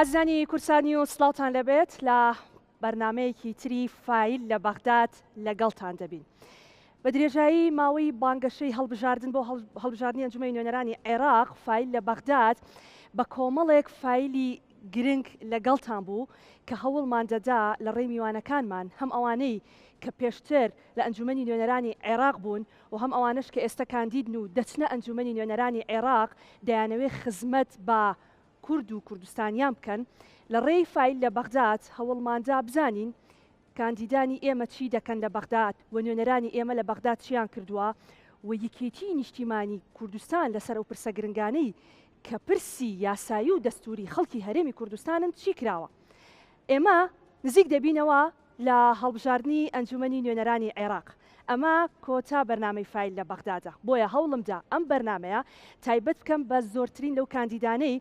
ئازانی کورسانی و سڵاوتان لەبێت لە بەرنمەیەکی تری فایل لە بەغداد لەگەڵتان دەبین. بە درێژایی ماوەی بانگەشەی هەڵبژاردن بۆ هەڵبژاردننی ئەنجومەی نوێنەرانی عێراق فایل لە بەغداد بە کۆمەڵێک فایلی گرنگ لەگەڵتان بوو کە هەوڵمان دەدا لە ڕێی میوانەکانمان هەم ئەوانەی کە پێشتر لە ئەنجومەنی نوێنەرانی عێراق بوون و هەم ئەوانش کە ئێستا کاندیدن و دەچنە ئەنجومەنی نوێنەرانی عێراق دەیانەوێت خزمەت بە کورد و کوردستانیان بکەن لە ڕێی فایل لە بەغداد هەوڵماندا بزانین کاندیدانی ئێمە چی دەکەن لە بەغداد و نوێنەرانی ئێمە لە بەغداد چیان کردووە و یەکێتی نیشتیمانی کوردستان لەسەر ئەو پرسە گرنگانەی کە پرسی یاسایی و دەستوری خەڵکی هەرێمی کوردستانن چی کراوە. ئێمە نزیک دەبینەوە لە هەڵبژاردننی ئەنجومەنی نوێنەرانی عێراق. ئەمە کۆتا بەرنامەی فایل لە بەغدادە، بۆیە هەوڵمدا ئەم بەرنمەیە تایبەت بکەم بە زۆرترین لەو کاندیدانەی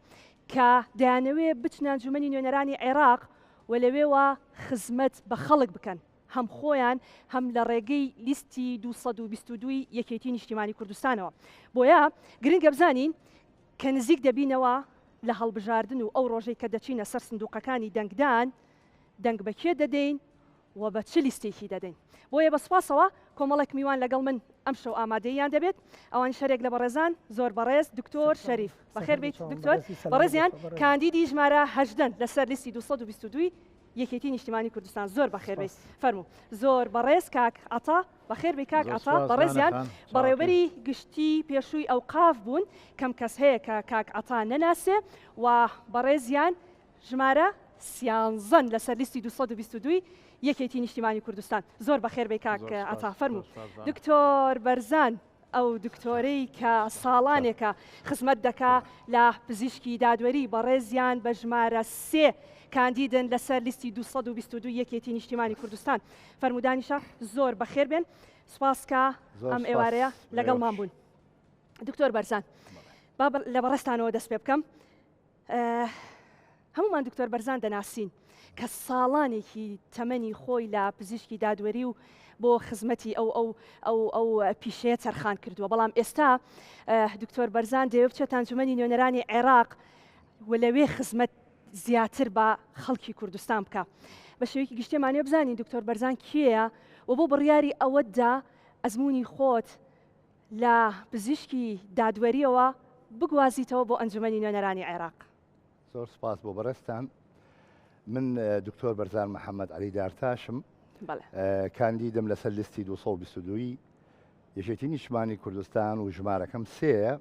کە دەیانەوێت بچنە ئەنجومەنی نوێنەرانی عێراق و لەوێوە خزمەت بە خەڵک بکەن، هەم خۆیان هەم لە ڕێگەی لیستی 222 یەکێتی نیشتیمانی کوردستانەوە. بۆیە گرنگە بزانین کە نزیک دەبینەوە لە هەڵبژاردن و ئەو ڕۆژەی کە دەچینە سەر سندوقەکانی دەنگدان دەنگ بەکێ دەدەین و بە چ لیستێکی دەدەین. بۆیە بە سوپاسەوە کۆمەڵێک میوان لەگەڵ من ئەم شەو ئامادەیان دەبێت. ئەوان شەرێک لە بەڕێزان زۆر بەڕێز دکتۆر شەریف بەخێر بیت دکتۆر بەڕێزیان کاندیدی ژمارە 18 لەسەر لیستی 222 یەکێتی نیشتیمانی کوردستان زۆر بەخێر بیت فەرموو. زۆر بەڕێز کاک عەتا بەخێر بی کاک عەتا بەڕێزیان بەڕێوەبەری گشتی پێشووی ئەوقاف بوون کەم کەس هەیە کە کاک عەتا نەناسێ و بەڕێزیان ژمارە 13 لەسەر لیستی 222 یەکێتی نیشتیمانی کوردستان زۆر بەخێر بی کاک عەتا فەرموو. دکتۆر بەرزان ئەو دکتۆرەی کە ساڵانێکە خزمەت دەکا لە پزیشکی دادوەری بەڕێزیان بە ژمارە 3 کاندیدن لەسەر لیستی 222 یەکێتی نیشتیمانی کوردستان فەرمودانیشە زۆر بەخێر بێن. سوپاسکە ئەم ئێوارەیە لەگەڵمان بوون. دکتۆر بەرزان لە بەڕێستانەوە دەست پێ بکەم. هەمومان دکتۆر بەرزان دەناسین کە ساڵانێکی تەمەنی خۆی لە پزیشکی دادوەری و بۆ خزمەتی ئەو پیشەیە چەرخان کردووە، بەڵام ئێستا دکتۆر بەرزان دەوێت بچێت ئەنجومەنی نوێنەرانی عێراق و لەوێ خزمەت زیاتر بە خەڵکی کوردستان بکە. بە شێوەیەکی گشتێمانێ بزانین دکتۆر بەرزان کێیە و بۆ بڕیاری ئەوەتدا ئەزمموی خۆت لە پزیشکی دادوەریەوە بگوازیتەوە بۆ ئەنجومەنی نوێنەرانی عێراق. زۆر سپاس بۆ بەڕێستان. من دکتۆر بەرزان محەممەد عەلی دارتاشم کاندیدم لەسەر لیستی 222 یەکێتی نیشتیمانی کوردستان و ژمارەکەم 3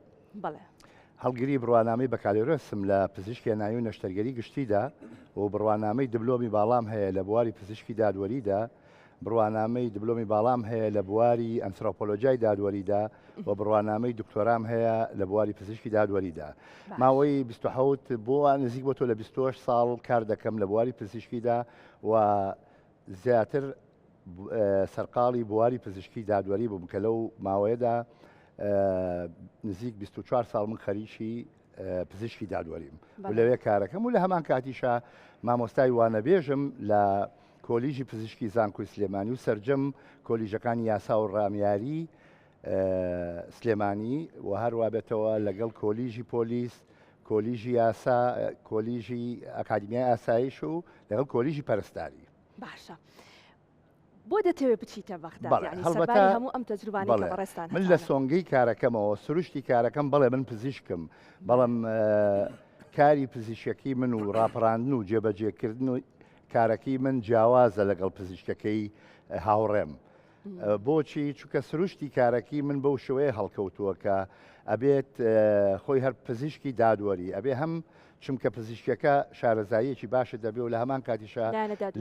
هەڵگری بڕوانامەی بەکارهێنەرسم لە پزیشکی هێنایی و نەشتەرگەری گشتیدا و بڕوانامەی دبلۆمی باڵام هەیە لە بواری پزیشکی دادوەریدا، بڕوانامەی دبلۆمی باڵام هەیە لە بواری ئەنترۆپۆلۆژیای دادوەریدا و بڕوانامەی دکتۆرام هەیە لە بواری پزیشکی دادوەریدا. ماوەی 27 بۆ نزیک بۆ تۆ لە 28 ساڵ کار دەکەم لە بواری پزیشکیدا و زیاتر سەرقاڵی بواری پزیشکی دادوەری بووم کە لەو ماوەیەدا نزیک 24 ساڵ من خەریکی پزیشکی دادوەریم و لەوێ کارەکەم و لە هەمان کاتیشە مامۆستای وانەبێژم لە کۆلیژی پزیشکی زانکۆی سلێمانی و سەرجەم کۆلیژەکانی یاسا و ڕامیاری سلێمانی و هەروە بێتەوە لەگەڵ کۆلیژی پۆلیس، کۆلیژی یاسا، کۆلیژی ئەکادمیای ئاسایش و لەگەڵ کۆلیژی پەرستاری. باشە. بۆ دەتەوێت بچیتە بەغداد سەرباری هەموو ئەم تەجروبانەی کە بەڕێستان من لە سۆنگەی کارەکەمەوە سروشتی کارەکەم بەڵێ من پزیشکم، بەڵام کاری پزیشکی من و ڕاپەڕاندن و جێبەجێکردن و کارەکەی من جیاوازە لەگەڵ پزیشکەکەی هاوڕێم. بۆچی؟ چونکە سروشتی کارەکەی من بەو شێوەیە هەڵکەوتووە کە ئەبێت خۆی هەر پزیشکی دادوەری ئەبێ هەم چونکە پزیشکەکە شارەزاییەکی باشە دەبێ و لە هەمان کاتیشە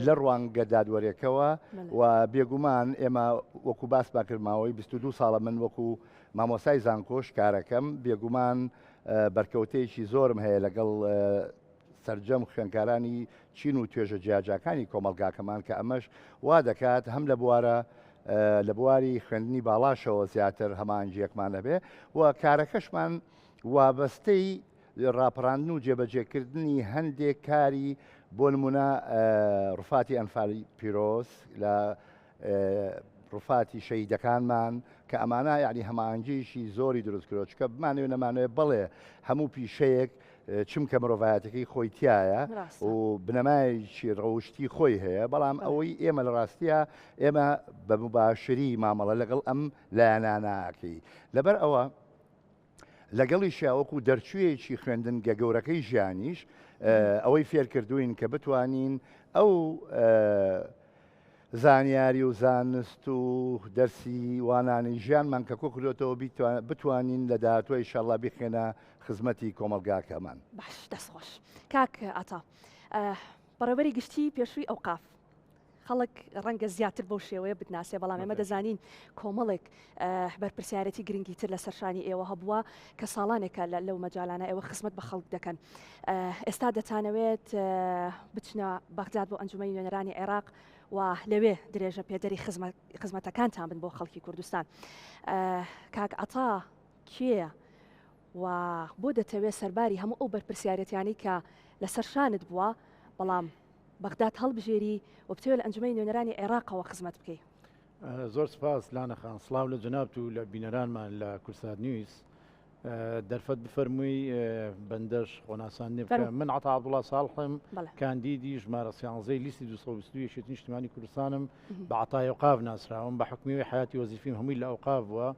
لە ڕوانگە دادوەریەکەوە و بێگومان ئێمە وەکو باس باکردماوەی 22 ساڵە من وەکو مامۆسای زانکۆش کارەکەم بێگومان بەرکەوتەیەکی زۆرم هەیە لەگەڵ سەرجەم خوێندکارانی چین و توێژە جیاجاکانی کۆمەلگاکەمان کە ئەمەش وا دەکات هەم لە بواری خوێندنی باڵاشەوە زیاتر هەمانجیەکمان هەبێ و کارەکەشمان وابەستەی ڕاپەڕاندن و جێبەجێکردنی هەندێک کاری بۆ نمونە ڕوفاتی ئەنفالی پیرۆز لە ڕوفاتی شەیدەکانمان کە ئەمانە یعنی هەمانجیشی زۆری دروست کرۆ چکە بمانوێ نەمانوێت بڵێ هەموو پیشەیەک چمکە مرۆڤایەتەکەی خۆی تایە ڕاستە. و بنەمایکی ڕەوشتی خۆی هەیە بەڵام ئەوەی ئێمە لە ڕاستیە ئێمە بە مباشری مامەڵە لەگەڵ ئەم لایەناناکەی لەبەر ئەوە لەگەڵی شیاوەکو دەرچوویەکی خوێندنگە گەورەکەی ژیانیش ئەوەی فێرکردوین کە بتوانین ئەو زانیاری و زانست و دەرسی وانانی ژیانمان کە کۆکرێتەوە بتوانین لە داهاتوە ئینشاڵڵا بخێنە خزمەتی کۆمەلگاکەمان. باش دەستخۆش کاک ئاتا بەڕێوەری گشتی پێشووی ئەوقاف خەڵک ڕەنگە زیاتر بەو شێوەیە بتناسێ بەڵام ئێمە دەزانین کۆمەڵێک بەرپرسیارەتی گرنگیتر لە سەرشانی ئێوە هەبووە کە ساڵانێکە لەو مەجالانە ئێوە خزمەت بە خەڵک دەکەن. ئێستا دەتانەوێت بچنە بەغداد بۆ ئەنجومەنی نوێنەرانی عێراق و لەوێ درێژە پێدەری خزمەتەکانتان بن بۆ خەڵکی کوردستان. کاک ئەتا کێیە و بۆ دەتەوێت سەرباری هەموو ئەو بەرپرسیارەتیانی کە لەسەر شانت بووە بەڵام بەغداد هەڵبژێری و بتەوێت لە ئەنجومەنی نوێنەرانی عێراقەوە خزمەت بکەیت. زۆر سپاس لانەخان سڵاو لە جەنابەت و لە بینەرانمان لە کورسات نیوز دەرفەت بفەرمووی بەندەش خۆناساندنی بکە من عەتا عەبدوڵڵا ساڵحم کاندیدی ژمارە 11 لیستی 222 یەکێتی نیشتیمانی کوردستانم بە عەتای ئەوقاف ناسراوم بە حکمیەوەی حیاتی وەزیفیم هەمووی لە ئەوقاف بووە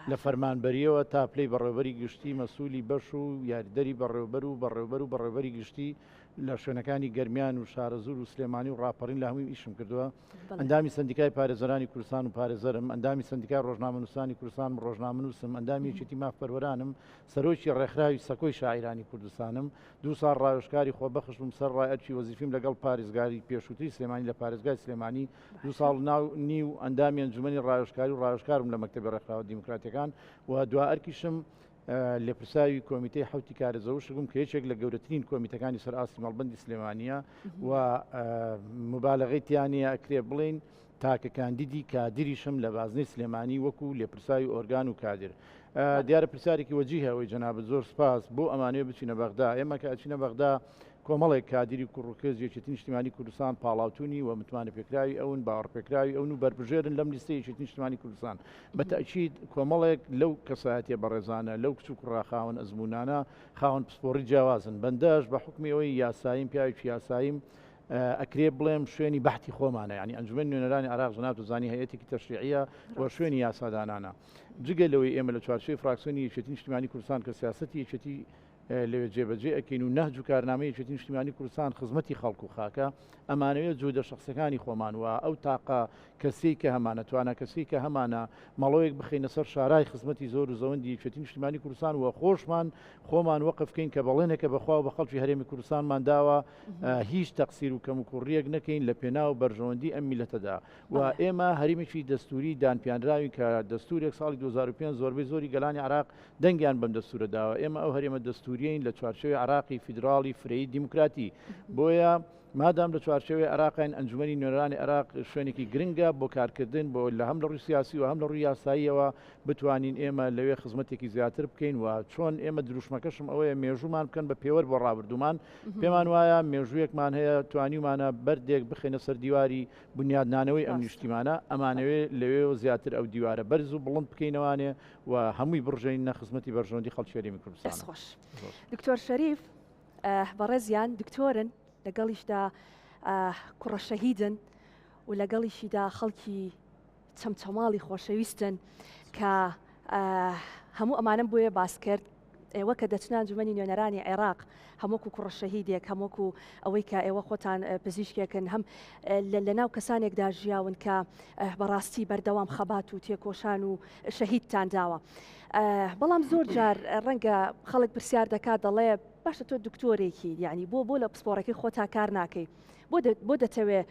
لە فەرمانبەریەوە تا پلەی بەڕێوەبەری گشتی مەسوولی بەش و یاریدەری بەڕێوەبەری گشتی لە شوێنەکانی گەرمیان و شارەزور و سلێمانی و ڕاپەڕین لە هەمووی ئیشم کردووە ئەندامی سندیکای پارێزەرانی کوردستان و پارێزەرم ئەندامی سندیکای ڕۆژنامەنووسانی کوردستان و ڕۆژنامەنووسم ئەندامی یەکێتی مافپەروەرانم سەرۆکی ڕێکخراوی سەکۆی شاعیرانی کوردستانم 2 ساڵ ڕاوێژکاری خۆبەخش بووم سەر ڕای ئەرکی وەزیفیم لەگەڵ پارێزگاری پێشووتری سلێمانی لە پارێزگای سلێمانی 2 ساڵ نیو ئەندامی ئەنجومەنی ڕاوێژکاری و ڕاوێژکارم لە مەکتەبی ڕێکخراوە دیموکراتیەکان و دوا ئەرکیشم لێپرساوی کۆمیتەی حوتی کارەزەوشت بووم کە یەکێک لە گەورەترین کۆمیتەکانی سەر ئاستی مەڵبەندی سلێمانیە و مبالغەی تیانە ئەکرێ بڵین تاکە کاندیدی کادریشم لە بازنەی سلێمانی وەکو لێپرساوی ئۆرگان و کادر. دیارە پرسیارێکی وەجیهە ئەوەی جەنابەت زۆر سپاس بۆ ئەمانەیە بچینە بەغدا ئێمە کە ئەچینە بەغدا کۆمەڵێک کادری کوڕکەز یەکێتی نیشتیمانی کوردستان پاڵاوتونی و متمانە پێکراوی ئەون باوەڕپێکراوی ئەون و بەربژێرن لەم لیستەی یەکێتی نیشتیمانی کوردستان بەتەئکید کۆمەڵێک لەو کەسایەتیە بەڕێزانە لەو کچ و کوڕا خاوەن ئەزمونانە خاوەن پسپۆڕی جیاوازن بەندەش بە حکمی ئەوەی یاساییم پیاوێکی یاساییم ئەکرێ بڵێم شوێنی بەحتی خۆمانە ینی ئەنجومەنی نوێنەرانی عێراق جەنابەت دەزانی هەیەتێکی تەشریعیە و شوێنی یاسادانانە جگە لەوەی ئێمە لە چوارچێوەی فراکسیۆنی یەکێتی نیشتیمانی کوردستان کە سیاسەتی یەکێتی لەوێ جێبەجێ ئەکەین و نەهج و کارنامەی یەکێتی نیشتیمانی کوردستان خزمەتی خەڵک و خاکە ئەمانەوێت جودە شخصەکانی خۆمان وە ئەو تاقا کەسی کە هەمانە توانە کەسی کە هەمانە مەڵۆیەک بخینە سەر شارای خزمەتی زۆر و زەوەندی یەکێتی نیشتیمانی کوردستان وە خۆشمان خۆمان وەقفکەین کە بەڵێنێکە بەخوا و بە خەڵکی هەرێمی کوردستانمان داوە هیچ تەقسیر و کەم و کوڕیەک نەکەین لە پێناو بەرژەوەندی ئەم میلەتەدا و ئێمە هەرێمێکی دەستوری دانپیانراوی کە دەستورێک ساڵی 2005 زۆربەی زۆری گەلانی عێراق دەنگیان بەم دەستورە داوە ئێمە ئەو هەرێمە دەستوریین لە چوارچێوەی عێراقی فیدراڵی فرەیی دیموکراتی بۆیە مادام لە چوارچێوەی عێراقین ئەنجومەنی نوێنەرانی عێراق شوێنێکی گرنگە بۆ کارکردن بۆ لە هەم لە ڕووی سیاسی و هەم لە ڕووی یاساییەوە بتوانین ئێمە لەوێ خزمەتێکی زیاتر بکەین و چۆن ئێمە دروشمەکەشم ئەوەیە مێژومان بکەن بە پێوەەر بۆ ڕابردومان پێمان وایە مێژوویەکمان هەیە توانیمانە بەردێک بخێنە سەر دیواری بنیادنانەوەی ئەم نیشتیمانە ئەمانەوێ لەوێ زیاتر ئەو دیوارە بەرز و بڵند بکەینەوانێ و هەمووی بڕژین نە خزمەتی بەرژەوەندی خەڵکی هەرێمی کوردستان. دکتۆر شەریف بەڕێزیان دکتۆرن لەگەڵیشدا کوڕە شەهیدن و لەگەڵیشیدا خەڵکی چەمچەماڵی خۆشەویستن کە هەموو ئەمانم بۆیە باس کرد ئێوە کە دەچنان ئەنجومەنی نوێنەرانی عێراق هەمووکو کوڕە شەهیدێک هەمووکو ئەوەی کە ئێوە خۆتان پزیشکێکن هەم لە ناو کەسانێکدا ژیاون کە بەڕاستی بەردەوام خەبات و تێکۆشان و شەهیدتان داوە بەڵام زۆر جار ڕەنگە خەڵک پرسیار دەکات دەڵێ باشە تۆ دکتۆرێکی یعنی بۆ لە پسپۆڕەکەی خۆتا کار ناکەی بۆ دەتەوێ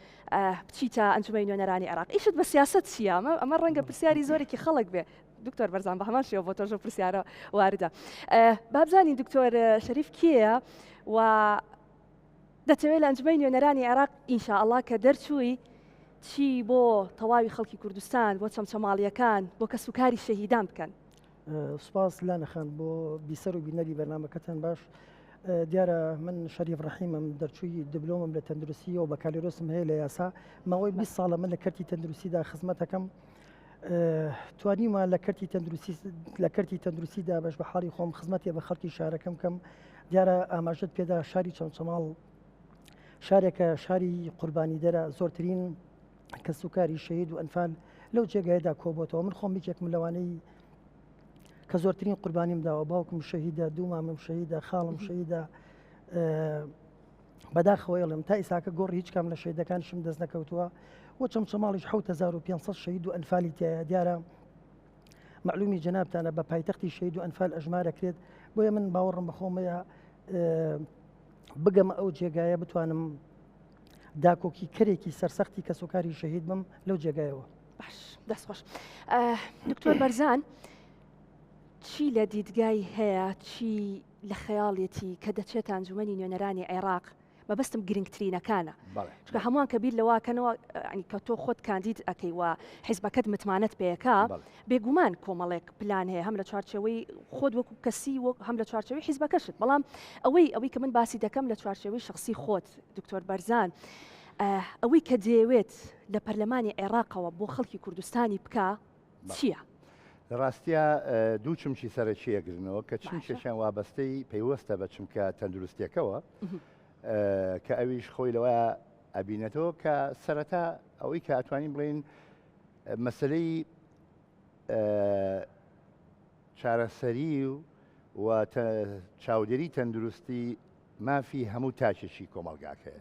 بچیتە ئەنجومەنی نوێنەرانی عێراق ئیشت بە سیاست چیە ئەمە ڕەنگە پرسیاری زۆرێکی خەڵک بێ دکتۆر بەرزان بە هەمان شێوە بۆ تۆژە پرسیارە واردە بابزانین دکتۆر شەریف کێیە و دەتەوێت لە ئەنجومەنی نوێنەرانی عێراق ئینشاءڵڵا کە دەرچووی چی بۆ تەواوی خەڵکی کوردستان بۆ چەمچەماڵیەکان بۆ کەسوکاری شەهیدان بکەن. سوپاس لانەخان بۆ بیسەر و بینەری بەرنامەکەتان باش دیارە من شەریف ڕەحیمم دەرچووی دبلۆمم لە تەندروستی و بەکالیرۆسم هەیە لە یاسا ماوەی 20 ساڵە من لە کەرتی تەندروستیدا خزمەتەکەم توانیمە لە کەرتی تەندروستیدا بەش بە حاڵی خۆم خزمەتی بە خەڵکی شارەکەم کەم دیارە ئاماژت پێدا شاری چەمچەماڵ شارێکە شاری قوربانی دەرە زۆرترین کە سوکاری شەهید و ئەنفال لەو جێگایدا کۆبۆتەوە من خۆم یەکێکم لەوانەی کە زۆرترین قوربانیم داوە باوکم شەهیدە دوو مامەم شەهیدە خاڵم شەهیدە بەداخەوە ئێڵم تا ئیساکە گۆڕی هیچ کام لە شەهیدەکانشم دەست نەکەوتووە و چەمچەماڵیش 7500 شەهید و ئەنفالی تایە دیارە معلومی جەنابتانە بە پایتەختی شەهید و ئەنفال ئەژمارەکرێت بۆیە من باوەڕم بەخۆمەیە بگەمە ئەو جێگایە بتوانم داکۆکی کەرێکی سەرسەختی کە سوکاری شەهید بم لەو جێگایەوە. باش دەستخۆش. دکتۆر بەرزان چی لە دیدگای هەیە چی لە خەیاڵێتی کە دەچێت ئەنجومەنی نوێنەرانی عێراق مەبەستم گرنگترینەکانە چکە هەمووان کە بیر لەواکەنەوە کە تۆ خۆت کاندید ئەەکەیوە حیزبەکەت متمانەت پێیەکە بێگومان کۆمەڵێک پلان هەیە هەم لە چوارچەوەی خۆت وەکو کەسی هەم لە چوارچەوەی حیزبەکەشت بەڵام ئەوەی کە من باسی دەکەم لە چوارچەوەی شخصی خۆت دکتۆر بەرزان ئەوەی کە دەیەوێت لە پەرلەمانی عێراقەوە بۆ خەڵکی کوردستانی بکە چییە؟ لە ڕاستیە دوو چمشی سەرەکیەگرنەوە کە چمشێکیان وابەستەی پەیوەستە بە چمکە تەندروستیەکەوە کە ئەویش خۆی لەوە ئەبینێتەوە کە سەرەتا ئەوەی کە ئەتوانین بڵین مەسلەی چارەسەری و چاودێری تەندروستی مافی هەموو تاچێکی کۆمەلگاکەیە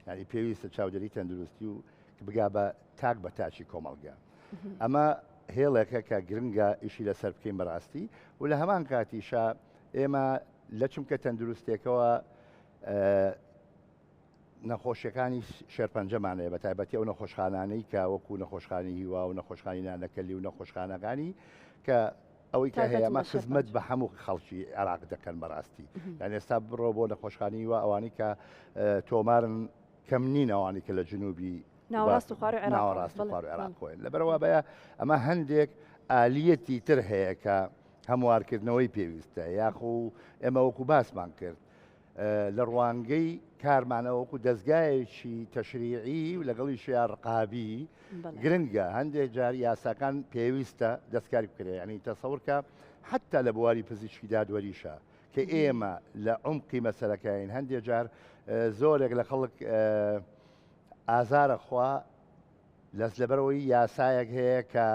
ینی پێویستە چاودێری تەندروستی و بگا بە تاک بە تاچی کۆمەلگا ئەمە هێڵێکە کە گرنگە ئیشی لەسەر بکەین بەڕاستی و لە هەمان کاتیشە ئێمە لە چمکە تەندروستێکەوە نەخۆشیەکانی شێرپەنجەمانەیە بە تایبەتی ئەو نەخۆشخانانەی کە وەکو نەخۆشخانی هیوا و نەخۆشخانی نانەکەلی و نەخۆشخانەکانی کە ئەوەی کە هەیە ئەمە خزمەت بە هەموو خەڵکی عێراق دەکەن بەڕاستی یان ئێستا بڕۆ بۆ نەخۆشخانی هیوا ئەوانی کە تۆمارن کەم نین ئەوانی کە لە جنوبی ناوەڕاست و خوار عێراق خۆین لەبەرەوە بەیە ئەمە هەندێک ئالیەتی تر هەیە کە هەموارکردنەوەی پێویستە یاخو ئێمە وەکو باسمان کرد لە ڕوانگەی کارمانەوەکو دەستگایەکی تەشریعی و لەگەڵی شیان ڕقابی گرنگە هەندێک جار یاساکان پێویستە دەستکاری بکرێ ینی تەسەورکە حتا لە بواری پزیشکی دادوەریشە کە ئێمە لە عمقی مەسەلەکەین هەندێک جار زۆرێک لە خەڵک ئازارە خوا لەس لەبەرەوەی یاسایەک هەیە کە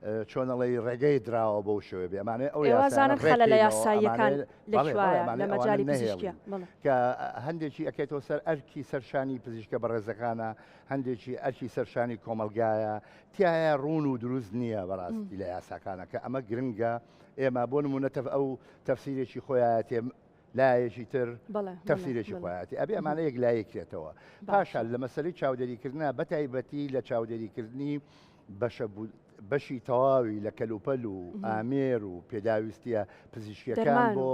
چۆنەڵی ڕێگەی دراوە بەو شوێ بێ ئەمانێ ئەو یاسانە خەلە لە یاساییەکان لە مەجای پزیشکیە کە هەندێکی ئەکەیتەوە سەر ئەرکی سەرشانی پزیشکە بەڕێزەکانە هەندێکی ئەرکی سەرشانی کۆمەلگایە تایە ڕوون و دروست نییە بەڕاستی لە یاساکانە کە ئەمە گرنگە ئێمە بۆ نمونە ئەو تەفسیرێکی خۆیاتێ لایەکی تر تەفسیرێکی خۆیاتی ئەبێ ئەمانە یەک لایەکرێتەوە پاشان لە مەسەلەی چاودێریکردنە بەتایبەتی لە چاودێریکردنی بەشی تەواوی لە کەلوپەل و ئامێر و پێداویستیە پزیشکیەکان بۆ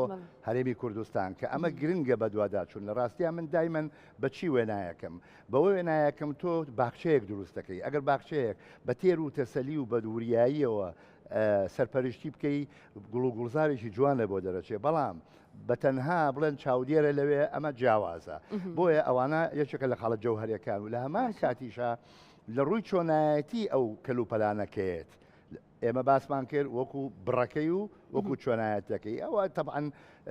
هەرێمی کوردستان کە ئەمە گرنگە بە دوواداچوون لە ڕاستیان من دایمەن بەچی وێنایەکەم بەوە وێنایەکەم تۆ باخچەیەک دروست دەکەی ئەگەر باخچەیەک بە تێر و تەسەلی و بە دووریاییەوە سەرپەرشتی بکەی گوڵ و گوڵزارێکی جوانە بۆ دەرەچێ بەڵام بە تەنها بڵێن چاودێرە لەوێ ئەمە جیاوازە بۆیە ئەوانە یەکێکە لە خاڵە جەوهەریەکان و لە هەمان کاتیشە لە ڕووی چۆنایەتی ئەو کەلوپەلانەکەیت ئێمە باسمان کرد وەکو بڕەکەی و وەکو چۆنایەتەکەی ئەوە تەبعاً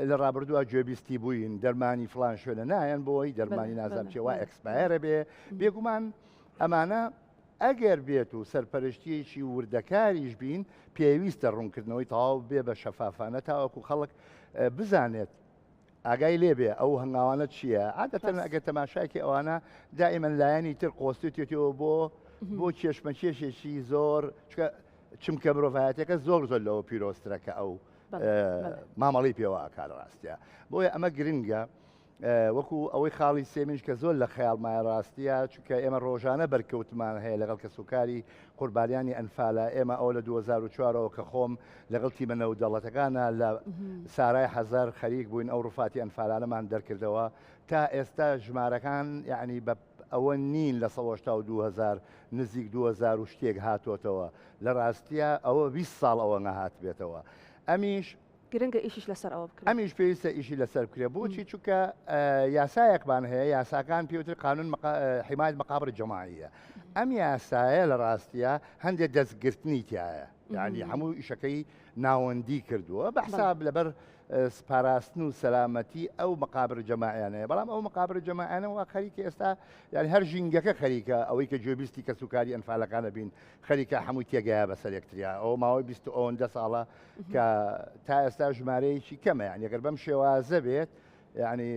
لە ڕابردووە گوێبیستی بووین دەرمانی فلان شوێنە نایەن بۆی دەرمانی نازانم چێوە ئەکسپایرە بێ بێگومان ئەمانە ئەگەر بێت و سەرپەرشتیەکی وردەکاریش بین پێویستە ڕوونکردنەوەی تەواو بێ بە شەفافانە تاوەکو خەڵک بزانێت ئاگای لێبێ ئەو هەنگاوانە چییە عادەتەن ئەگەر تەماشایکی ئەوانە دائیمەن لایەنی تر قۆستێتەوە بۆ کێشمەکێشێکی زۆر چمکە مرۆڤایەتەکە زۆر لەوە پیرۆسترەکە ئەو مامەڵی پێوە ئاکار ڕاستیە بۆیە ئەمە گرنگە وەکو ئەوەی خاڵی سێمنش کە زۆر لە خەیاڵمای ڕاستیە چونکە ئێمە ڕۆژانە بەرکەوتمان هەیە لەگەڵ کە سوکاری قوربانیانی ئەنفالە ئێمە ئەو لە 2004ەوە کە خۆم لەگەڵ تیمە نەودەڵەتەکانە لە سارای حەزار خەریک بووین ئەو ڕوفاتی ئەنفالانەمان دەرکردەوە تا ئێستا ژمارەکان یعنی بە ئەوە نین لە 2000 نزیک 2000 و شتێک هاتوۆتەوە لە ڕاستیە ئەوە 20 ساڵ ئەوە نەهات بێتەوە ئەمیش گرنگە ئیشیش لەسەر ئەوە بکرێت ئەمیش پێویستە ئیشی لەسەر بکرێت بۆچی چونکە یاسایەکمان هەیە یاساکان پێوتر قانون حیمایەت مەقابر جەماعیە ئەم یاسایە لە ڕاستیە هەندێک دەستگرتنی تایە یعنی هەموو ئیشەکەی ناوەندی کردووە بە حساب لەبەر سپاراستن و سەلامەتی ئەو مەقابر جەماعیانەیە بەڵام ئەو مەقابر جەماعیانەوە خەریکە ئێستا یعنی هەر ژینگەکە خەریکە ئەوەی کە گوێبیستی کە سوکاری ئەنفالەکانە بین خەریکە هەمووی تێگایە بەسەر یەکتریا ئەو ماوەی 20 ساڵە کە تا ئێستا ژمارەیەکی کەمە یعنی ئەگەر بەم شێوازە بێت یعنی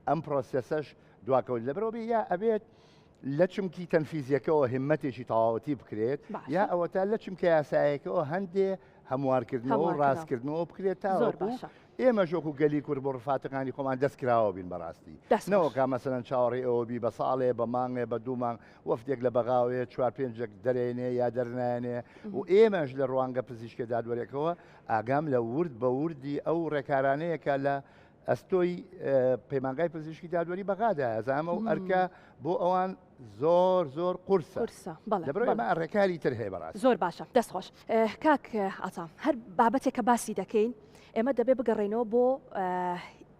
ئەم پرۆسێسەش دواکەوت لەبەرەوە بێ یا ئەبێت لە چمکی تەنفیزیەکەەوە هیممەتێکی تەواوەتی بکرێت یا ئەوە تا لە چمکە یاسایەکەەوە هەندێ هەموارکردنەوە و ڕاستکردنەوە بکرێت تاوەکو ئێمە ژۆکو گەلی کورد بۆ ڕفاتەکانی خۆمان دەستکراوە بین بەڕاستی نەوەکە مەسەرەن چاوەڕێ ئەوە بی بە ساڵێ بە مانگێ بە دوو مانگ وەفتێک لە بەغاوێ 4-5 دەرێنێ یا دەرنانێ و ئێمەش لە ڕوانگە پزیشکە دادوەرێکەوە ئاگام لە ورد بە وردی ئەو ڕێکارانەیەکە لە ئەستۆی پەیمانگای پزیشکی دادوەری بەغادا ئەزامە و ئەرکە بۆ ئەوان زۆر قورسە لەبەرەوەی ئەمە ڕێکاری تر هەیە بەڕاستی زۆر باشە دەستخۆش کاک ئاتام هەر بابەتێک کە باسی دەکەین ئێمە دەبێ بگەڕێنەوە بۆ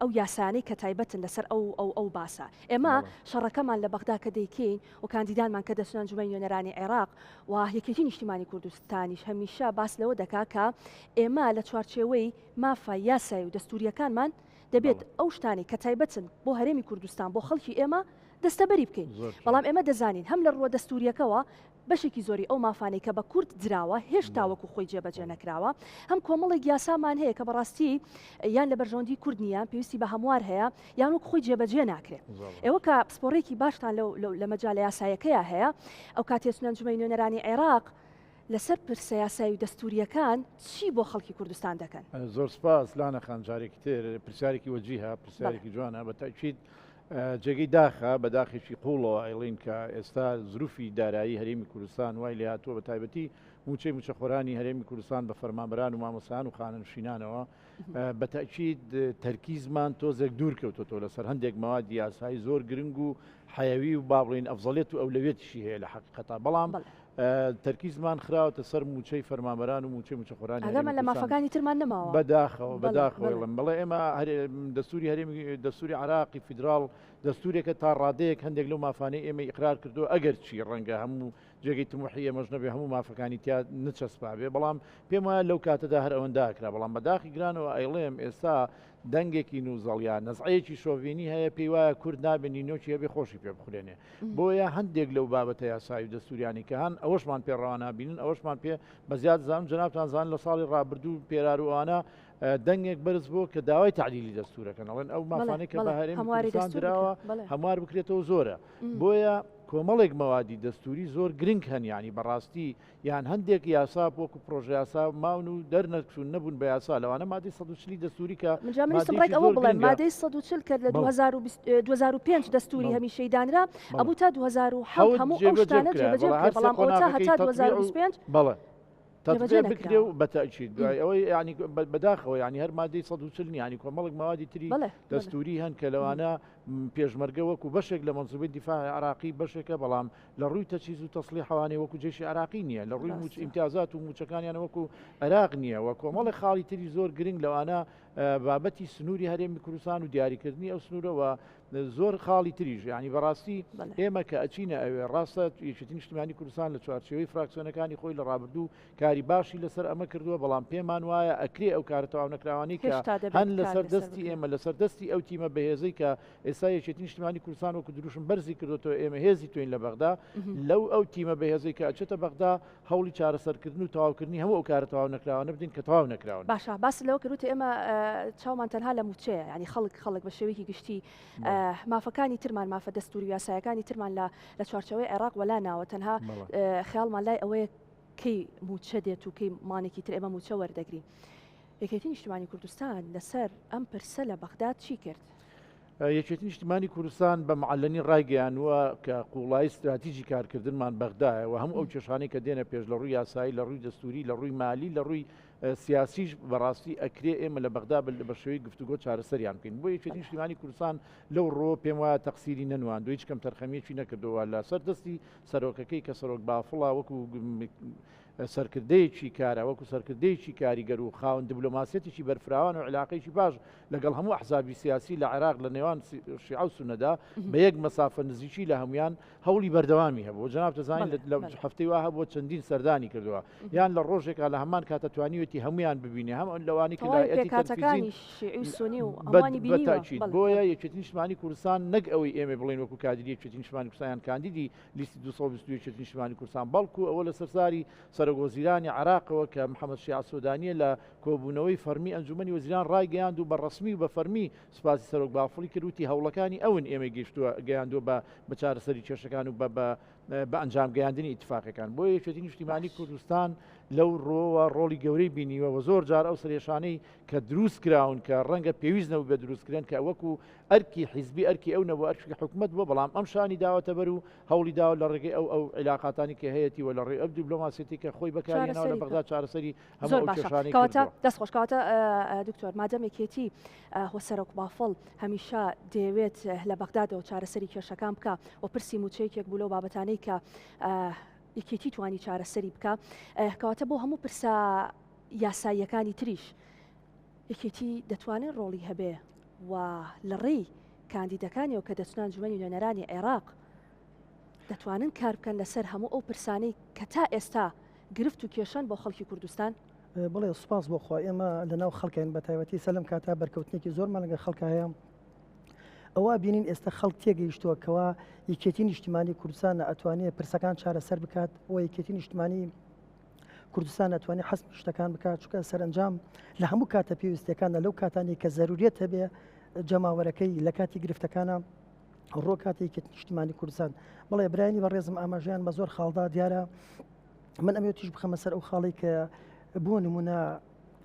ئەو یاسانەی کە تایبەتن لەسەر ئەو باسە ئێمە شەڕەکەمان لە بەغدا کە دەیکەین و کاندیدانمان کە دەچنە ئەنجومەی نوێنەرانی عێراق و یەکێتی نیشتیمانی کوردستانیش هەمیشە باس لەوە دەکا کە ئێمە لە چوارچێوەی مافای یاسایی و دەستوریەکانمان دەبێت ئەو شتانی کە تایبەتن بۆ هەرێمی کوردستان بۆ خەڵکی ئێمە دەستەبەری بکەین بەڵام ئێمە دەزانین هەم لە ڕووە دەستوریەکەەوە بەشێکی زۆری ئەو مافانەی کە بە کورد دراوە هێشتا وەکو خۆی جێبەجێ نەکراوە هەم کۆمەڵێک یاسامان هەیە کە بەڕاستی یان لە بەرژەوەندی کورد نیە پێویستی بە هەموار هەیە یان وەکو خۆی جێبەجێ ناکرێت ئێوە کە پسپۆڕێکی باشتان لە مەجالە یاسایەکەیە هەیە ئەو کاتێچنە ئەنجومەی نوێنەرانی عێراق لەسەر پرسە یاسایی و دەستوریەکان چی بۆ خەڵکی کوردستان دەکەن زۆر سپاس لانە خانجارێکی تر پرسیارێکی وەجیها پرسیارێکی جوانە بە تاکید جێگەی داخە بە داخێکی قوڵەوە ئەیڵین کە ئێستا زروفی دارایی هەرێمی کوردستان وای لێ هاتووە بە تایبەتی موچەی موچەخۆرانی هەرێمی کوردستان بە فەرمانبەران و مامۆسان و خانەنشینانەوە بە تاکید تەرکیزمان تۆزێک دوور کەوتۆ لەسەر هەندێک مەوادی یاسایی زۆر گرنگ و حیوی و بابڵین ئەفزەڵێت و ئەولەوێتیشی هەیە لە حقیقەتا بەڵام تەرکیزمان خراوەتە سەر موچەی فەرمانبەران و موچەی موچەخۆرانی ئەگەمە لە مافەکانی ترمان نەماوە بەداخەوەڵم بەڵێ ئێمە دەستوری هەرێمی دەستوری عراقی فیدراڵ دەستورێکە تا ڕادەیەک هەندێک لەو مافانەی ئێمە ئیقرار کردو ئەگەر چی ڕەنگە هەموو جێگەی تموحی ئێمەش نەبێ هەموو مافەکانی تیا نچەسپابێ بەڵام پێم وایە لەو کاتەدا هەر ئەوەنداکرا بەڵام بەداخی گرانەوە ئەیڵێم ئێستا دەنگێکی نووزەڵیان نەزعەیەکی شۆڤینی هەیە پێی وایە کورد نابێنی نۆکی هەبێ خۆشی پێ بخورێنێ بۆیە هەندێک لەو بابەتە یاسایی و دەستوریانی کە هەن ئەوەشمان پێڕەوانابینن ئەوەشمان پێ بەزیاد زانم جەنابتان زان لە ساڵی ڕابردوو پێراروانە دەنگێک بەرز بوو کە داوای تعدیلی دەستورەکەن ئەڵێن ئەو مافانەی کە بە هەرێمی کوردستان دراوە هەموار بکرێتەوە زۆرە بۆیە کۆمەڵێک مەوادی دەستوری زۆر گرنگ هەن ینی بەڕاستی یان هەندێک یاسا وەکو پرۆژه یاسا ماون و دەرنەچوون نەبوون بە یاسا لەوانە مادەی 140 دەستوری کە ڕێک ئەوە بڵێن مادەی 140 کرد لە 2005 دەستوری هەمیشەی دانرا ئەبوو تا 2007 هەموو ئەو شتانە جێبەجێ بکرێت بەڵام ئەوە تا هەتا 2025 بەڵێ تطبیق بکرێ و بەتاکید دوای ئەوەی ینی بەداخەوە ینی هەر مادەی 140 ینی کۆمەڵێک مەوادی تری دەستوری هەن کە لەوانە پێشمەرگە وەکو بەشێک لە مەنزوبەی دیفاع عراقی بەشێکە بەڵام لە ڕووی تەچیز و تەسلیح حوانێ وەکو جێشی عراقی نییە لە ڕووی ئیمتیازات و موچەکانیان وەکو عراق نییە وە کۆمەڵی خاڵی تری زۆر گرنگ لەوانە بابەتی سنووری هەرێمی کوردستان و دیاریکردنی ئەو سنوورەوە زۆر خاڵی تریژ ینی بەڕاستی ئێمە کە ئەچینە ئەوێ ڕاستە یەکێتی نیشتیمانی کوردستان لە چوارچێوەی فراکسیۆنەکانی خۆی لە ڕابردوو کاری باشی لەسەر ئەمە کردووە بەڵام پێمان وایە ئەکرێ ئەو کارە تەواو نەکراوانی کە هەن لەسەر دەستی ئێمە لەسەر دەستی ئەو تیمە بەهێزەی کە ئێستا یەکێتی نیشتیمانی کوردستان وەکو دروشم بەرزی کردوەوە ئێمە هێزی توین لە بەغدا لەو ئەو تیمە بەهێزەی کە ئەچێتە بەغدا هەوڵی چارەسەرکردن و تەواوکردنی هەموو ئەو کارە تەواو نەکراوانە بدین کە تەواو نەکراون باشە باس لەوە کردوتە ئێمە چاومان تەنها لە موچەیە ینی خەڵک بە شێوەیەکی گشتی مافەکانی ترمان مافە دەستوری یاسایەکانی ترمان لە چوارچەوەی عێراق وەلا ناوە تەنها خەیاڵمان لای ئەوەیە کەی موچە دێت و کەی مانێکی تر ئێمە موچە وەردەگرین یەکێتی نیشتیمانی کوردستان لەسەر ئەم پرسە لە بەغداد چی کرد؟ یەکێتی نیشتیمانی کوردستان بە معلەنی ڕایگەیانوە کە قوڵای استراتیژی کارکردنمان بەغدایە و هەموو ئەو کێشانەی کە دێنە پێش لە ڕووی یاسایی لە ڕووی دەستوری لە ڕووی مالی لە ڕووی سیاسیش بەڕاستی ئەکرێ ئێمە لە بەغدا بە شێوەی گفتوگۆ چارەسەریان بکەین بۆ یەکێتی نیشتیمانی کوردستان لەو ڕۆ پێم وایە تەقسیری نەنوان هیچ کەم تەرخەمیەکی نەکردەوە لە سەر دەستی سەرۆکەکەی کە سەرۆک بافڵا وەکو سەرکردەیەکی کارە وەکو سەرکردەیەکی کاریگەر و خاوەن دیبلۆماسیەتێکی بەرفراوان و علاقەیەکی باش لەگەڵ هەموو ئەحزابی سیاسی لە عێراق لە نێوان شیعە و سونەدا بە یەک مەسافە نزیکی لە هەمویان هەوڵی بەردەوامی هەبوو. جەناب دەزانین لە هەفتەی وا هەبووە چەندین سەردانی کردووە یان لە ڕۆژێکا لە هەمان کاتە توانیوێتی هەمویان ببینێ هەم لەوانی کە لایەتی تەلەڤیزیۆن بۆیە یەکێتی نیشتیمانی کوردستان نەک ئەوەی ئێمە بڵێن وەکو کادری یەکێتی نیشتیمانی کوردستان کاندیدی لیستی 222 یەکێتی نیشتیمانی کوردستان بەڵکو ئەوە لە سەرساری سەرۆکوەزیرانی عێراقەوە کە محەممەد شیع سۆدانیە لە کۆبوونەوەی فەرمی ئەنجومەنی وەزیران ڕایگەیاند و بە ڕسمی و بە فەرمی سوپاسی سەرۆک بافڵی کردوتی هەوڵەکانی ئەون ئێمە گەیاندووە بە چارەسەری کێشەکان و بە ئەنجام گەیاندنی ئیتفاقەکان بۆ یەکێتی نیشتیمانی کوردستان لەو ڕۆوە ڕۆڵی گەورەی بینیوە و زۆر جار ئەو سەرێشانەی کە دروست کراون کە ڕەنگە پێویستنەوە بە دروستکردن کە وەکو ئەرکی حیزبی ئەرکی ئەو نەبوو ئەرکی حکومت بووە بەڵام ئەم شانی داوەتە بەر و هەوڵی داوە لە ڕێگەی ئەو علاقاتانی کە هەیەی و لە ڕێ ئەو دیبلۆماسیەتی کە خۆی بەکارهێناوە لە بەغداد چارەسەری هەموو کێشانەی کردووە. دەستخۆشکەوتە دکتۆر مادەم یەکێتی وە سەرۆک بافڵ هەمیشە دەیەوێت لە بەغدادەوە چارەسەری کێشەکان بکە و پرسی موچەیەکێک بوو لەو بابەتانەی کە یەکێتی توانی چارەسەری بکە کەواتە بۆ هەموو پرسە یاساییەکانی تریش یەکێتی دەتوانێت ڕۆڵی هەبێ و لە ڕێی کاندیدەکانیەوە کە دەچنان ئەنجومەنی نوێنەرانی عێراق دەتوانن کار بکەن لەسەر هەموو ئەو پرسانەی کە تا ئێستا گرفت و کێشان بۆ خەڵکی کوردستان. بڵێ سوپاس بۆخوا ئێمە لەناو خەڵکین بە تایبەتی سەلم کاتا بەرکەوتنێکی زۆرمان لەگە خەڵک هەیە ئەوە بینین ئێستا خەڵک تێگەیشتووە کەوا یەکێتی نیشتیمانی کوردستان ئەتوانێت پرسەکان چارەسەر بکات و یەکێتی نیشتیمانی کوردستان ئەتوانێت حەسم شتەکان بکات چونکە سەرنجام لە هەموو کاتە پێویستەکانە لەو کاتانی کە زەرورێت هەبێ جەماوەرەکەی لە کاتی گرفتەکانە ڕۆ کاتی یەکێتی نیشتیمانی کوردستان. بەڵێ برایانی بەڕێزم ئاماژیان بە زۆر خاڵدا دیارە من ئەمێتیش بخەمە سەر ئەو خاڵی کە بۆ نمونە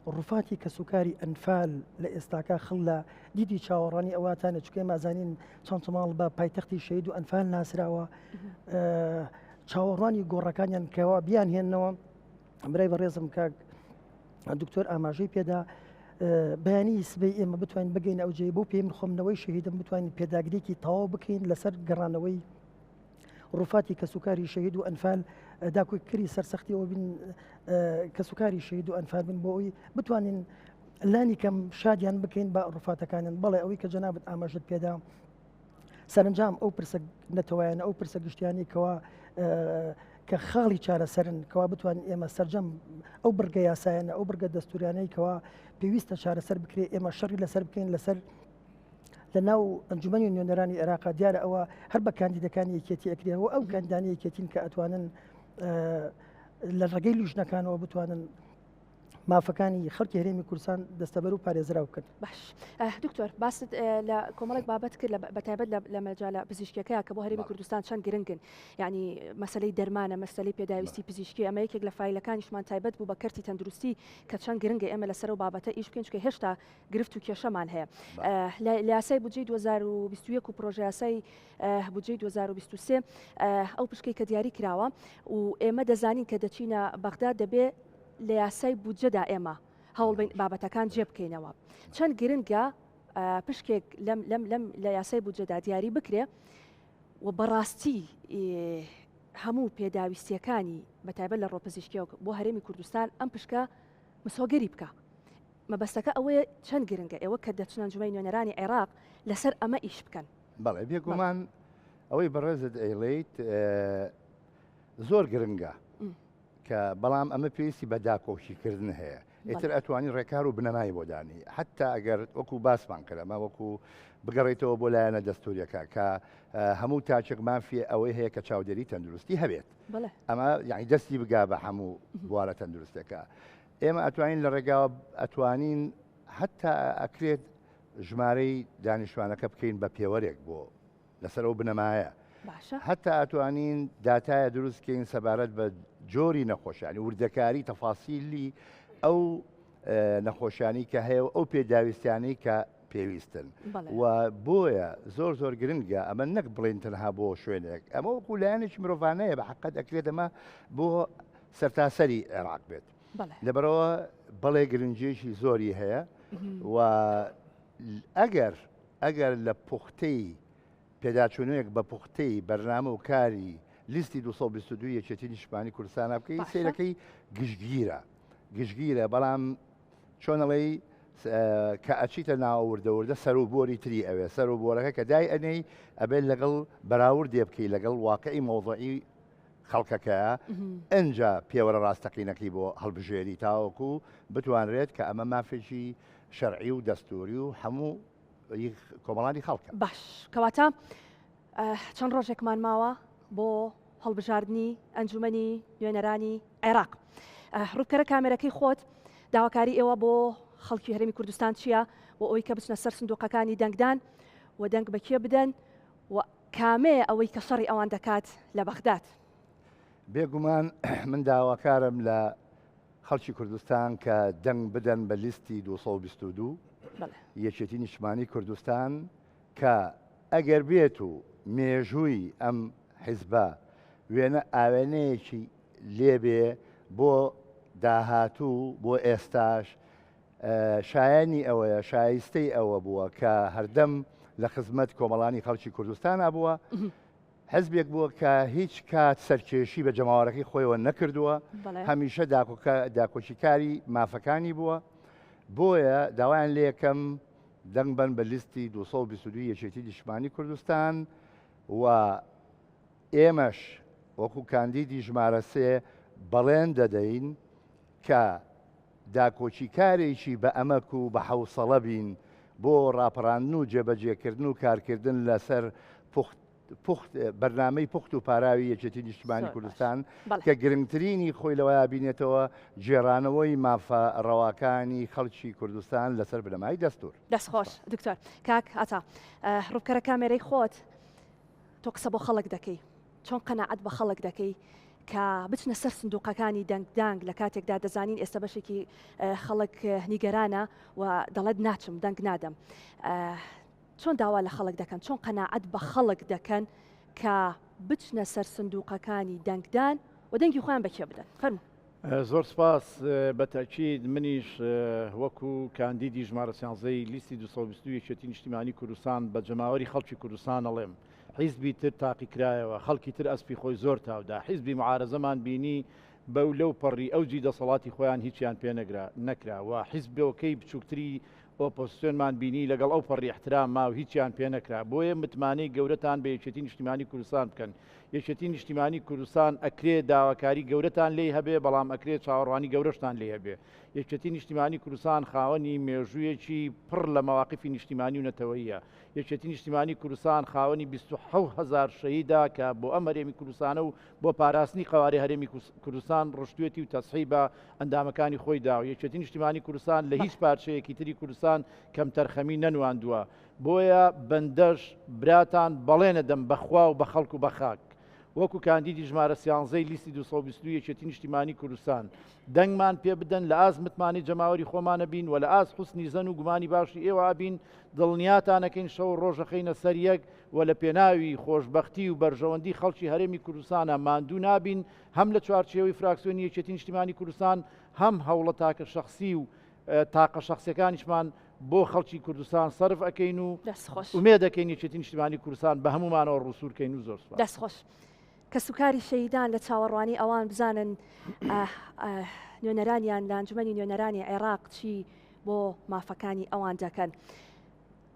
ڕوفاتی کە سوکاری ئەنفال لە ئێستاکە خڵ لە دیدی چاوەڕانی ئەواتانە چکێ مازانین چەند ماڵ بە پایتەختی شەید و ئەنفال ناسراوە چاوەڕوانی گۆڕەکانیان کەوا بیان هێننەوە برای بەڕێزم کە دکتۆر ئاماژەی پێدا بەیانی سبەی ئێمە بتوانین بگەین ئەو جێ بۆ پێم خۆمنەوەی شەهیدم بتوانین پێداگرێکی تەواو بکەین لەسەر گەڕانەوەی ڕوفاتی کە سوکاری شەهید و ئەنفال داکۆی کری سەرسەختیەوە بین کە سوکاری شەهید و ئەنفال بن بۆ ئەوی بتوانین لانی کەم شادیان بکەین بە ڕوفاتەکانن. بەڵێ ئەوەی کە جەنابەت ئاماژت پێدا سەرنجام ئەو پرسە نەتەوایانە ئەو پرسە گشتیانی کەوا کە خاڵی چارەسەرن کەوا بتوانین ئێمە سەرجەم ئەو بڕگە یاسایانە ئەو بڕگە دەستوریانەی کەوا پێویستە چارەسەر بکرێت ئێمە شەڕی لەسەر بکەین لەسەر لە ناو ئەنجومەنی نوێنەرانی عێراق دیارە ئەوە هەر بە کاندیدەکانی یەکێتی ئەکرێەوە ئەو کاندیدانی یەکێتین کە ئەتوانن لە ڕێگەی لوژنەکانەوە بتوانن مافەکانی خەڵکی هەرێمی کوردستان دەستەبەر و پارێزراو کرد. باش دکتۆر باست لە کۆمەڵێک بابەت کرد بەتایبەت لە مەجالە پزیشکیەکە کە بۆ هەرێمی کوردستان چەند گرنگن یعنی مەسلەی دەرمانە مەسلەی پێداویستی پزیشکی ئەمە یەکێک لە فایلەکانیشمان تایبەت بوو بە کەرتی تەندروستی کە چەند گرنگە ئێمە لەسەر و بابەتە ئیش بکەین چونکە هێشتا گرفت و کێشەمان هەیە لە یاسای بودجەی 2021 و پرۆژە یاسای بودجەی 2023 ئەو پشکەی کە دیاری کراوە و ئێمە دەزانین کە دەچینە بەغداد دەبێ لە یاسای بودجەدا ئێمە هەوڵ بابەتەکان جێ بکەینەوە چەند گرنگە پشکێک لە یاسای بودجەدا دیاری بکرێ و بەڕاستی هەموو پێداویستیەکانی بەتایبەت لە ڕۆپزیشکیەوە بۆ هەرێمی کوردستان ئەم پشکە مسۆگەری بکە مەبەستەکە ئەوەیە چەند گرنگە ئێوە کە دەچنە ئەنجومەنی نوێنەرانی عێراق لەسەر ئەمە ئیش بکەن. بەڵێ بێگومان ئەوەی بەڕێزت ئەیڵێیت زۆر گرنگە کە بەڵام ئەمە پێویستی بە داکۆشیکردن هەیە ئیتر ئەتوانی ڕێکار و بنەمای بۆدانی حتا ئەگەر وەکو باسمان کردەمە وەکو بگەڕێتەوە بۆ لایەنە دەستوریەکە کە هەموو تاچێک مافی ئەوەی هەیە کە چاودێری تەندروستی هەبێت ئەمە یعنی دەستی بگا بە هەموو بوارە تەندروستەکە ئێمە ئەتوانین لە ڕێگاوە ئەتوانین حتا ئەکرێت ژمارەی دانیشتوانەکە بکەین بە پێوەرێک بۆ لەسەرەوە بنەمایە حتا ئەتوانین داتایە دروستکەین سەبارەت بە جۆری نەخۆشیانی وردەکاری تەفاسیلی ئەو نەخۆشیانی کە هەیە ئەو پێداویستیانەی کە پێویستن و بۆیە زۆر گرنگە ئەمە نەک بڵێن تەنها بۆ شوێنێک ئەمە وەکو لایەنێکی مرۆڤانەیە بە حەقەت ئەکرێت ئەمە بۆ سەرتاسەری عێراق بێت لەبەرەوە بەڵێ گرنجێکی زۆری هەیە و ئەگەر لە پوختەی پێداچوونەیەک بە پوختەی بەرنامە و کاری لیستی 222 یەکێتی نیشتیمانی کوردستانە بکەی سیرەکەی گشتگیرە بەڵام چۆنەڵی کە ئەچیتە ناوەوردەوردە سەر و بۆری تری ئەوێ سەر و بۆرەکە کە دای ئەنەی ئەبێت لەگەڵ بەراورد دێ بکەی لەگەڵ واقعی مۆضوعی خەڵکەکە ئەنجا پێوەرە ڕاستەقینەکەی بۆ هەڵبژێری تاوەکو بتوانرێت کە ئەمە مافێکی شەرعی و دەستوری و هەموو کۆمەڵانی خەڵکە. باش کەواتە چەند ڕۆژێکمان ماوە بۆ هەڵبژاردننی ئەنجومەنی نوێنەرانی عێراق. ڕووبکەرە کامێرەکەی خۆت داواکاری ئێوە بۆ خەڵکی هەرێمی کوردستان چییە بۆ ئەوەی کە بچنە سەر سندوقەکانی دەنگدان و دەنگ بەکێ بدەن و کامەیە ئەوەی کە شەڕی ئەوان دەکات لە بەغداد؟ بێگومان من داواکارم لە خەڵکی کوردستان کە دەنگ بدەن بە لیستی 222 یەکێتی نیشتیمانی کوردستان کە ئەگەر بێت و مێژووی ئەم حیزبە وێنە ئاوێنەیەکی لێبێ بۆ داهاتوو بۆ ئێستاش شایانی ئەوەیە شایستەی ئەوە بووە کە هەردەم لە خزمەت کۆمەڵانی خەڵکی کوردستانە بووە حزبێک بووە کە هیچ کات سەرکێشی بە جەماوەڕەکەی خۆیەوە نەکردووە هەمیشە داکۆچیکاری مافەکانی بووە بۆیە داوایان لێ یەکەم دەنگ بن بە لیستی 222 یەکێتی نیشتیمانی کوردستان و ئێمەش وەکو کاندیدی ژمارە سێ بەڵێن دەدەین کە داکۆچیکارێکی بە ئەمەک و بە حەوسەڵە بین بۆ ڕاپەڕاندن و جێبەجێکردن و کارکردن لەسەر بەرنامەی پوخت و پاراوی یەکێتی نیشتیمانی کوردستان کە گرنگترینی خۆی لەوەیە بینێتەوە جێرانەوەی مافە ڕەواکانی خەڵکی کوردستان لەسەر بنەمای دەستور. دەستخۆش دکتۆر کاک ئاتا ڕووبکەرە کامێرەی خۆت تۆ قسە بۆ خەڵک دەکەی چۆن قەناعەت بە خەڵک دەکەی کە بچنە سەر سندوقەکانی دەنگ لە کاتێکدا دەزانین ئێستا بەشێکی خەڵک نیگەرانە و دەڵێت ناچم دەنگ نادەم. چۆن داوا لە خەڵک دەکەن چۆن قەناعەت بە خەڵک دەکەن کە بچنە سەر سندوقەکانی دەنگدان و دەنگی خۆیان بەکێ بدەن؟ فەرموو. زۆر سپاس بەتاکید منیش وەکو کاندیدی ژمارە سیانزەی لیستی 222 یەکێتی نیشتیمانی کوردستان بە جەماوەری خەڵکی کوردستان ئەڵێم حیزبی تر تاقیکرایەوە خەڵکی تر ئەسپی خۆی زۆر تاودا حیزبی معارەزەمان بینی بەو لەو پەڕی ئەوجی دەسەڵاتی خۆیان هیچیان پێ نەکرا و حیزبەوەکەی بچووکتری ئۆپۆزیسیۆنمان بینی لەگەڵ ئەو پەڕی احترام ما و هیچیان پێ نەکرا بۆیە متمانەی گەورەتان بە یەکێتی نیشتیمانی کوردستان بکەن. یەکێتی نیشتیمانی کوردستان ئەکرێ داواکاری گەورەتان لێ هەبێ بەڵام ئەکرێت چاوەڕوانی گەورەشتان لێ هەبێ. یەکێتی نیشتیمانی کوردستان خاوەنی مێژوویەکی پڕ لە مەواقفی نیشتیمانی و نەتەوەییە. یەکێتی نیشتیمانی کوردستان خاوەنی 27,000 شەهیدا کە بۆ ئەم هەرێمی کوردستانە و بۆ پاراستنی قەواری هەرێمی کوردستان ڕشتوێتی و تەسحی بە ئەندامەکانی خۆی دا و یەکێتی نیشتیمانی کوردستان لە هیچ پارچەیەکی تری کوردستان کەم تەرخەمی نەنواندووە. بۆیە بەندەش براتان بەڵێنە دەم بەخوا و بە خەڵک و بە خاک وەکو کاندیدی ژمارە سیانزەی لیستی 222 یەکێتی نیشتیمانی کوردستان دەنگمان پێ بدەن لە ئاز متمانی جەماوەری خۆمانە بین و لە ئاز حوسنی زەن و گومانی باشی ئێوە بین دڵنیاتانەکەین شەو ڕۆژەخەینە سەر یەک و لە پێناوی خۆشببختی و بەرژەوەندی خەڵکی هەرێمی کوردستانە ماندوو نابین هەم لە چوارچێوەی فراکسیۆنی یەکێتی نیشتیمانی کوردستان هەم هەوڵە تاکە شەخسی و تاقە شخصیەکانیشمان بۆ خەڵکی کوردستان سەرف ئەەکەین و ئومێ دەکەین یەکێتی نیشتیمانی کوردستان بە هەمومانەوە ڕووسورکەین و زۆر دەستخۆش. کە سوکاری شەیدان لە چاوەڕوانی ئەوان بزانن نوێنەرانیان لە ئەنجومەنی نوێنەرانی عێراق چی بۆ مافەکانی ئەوان دەکەن.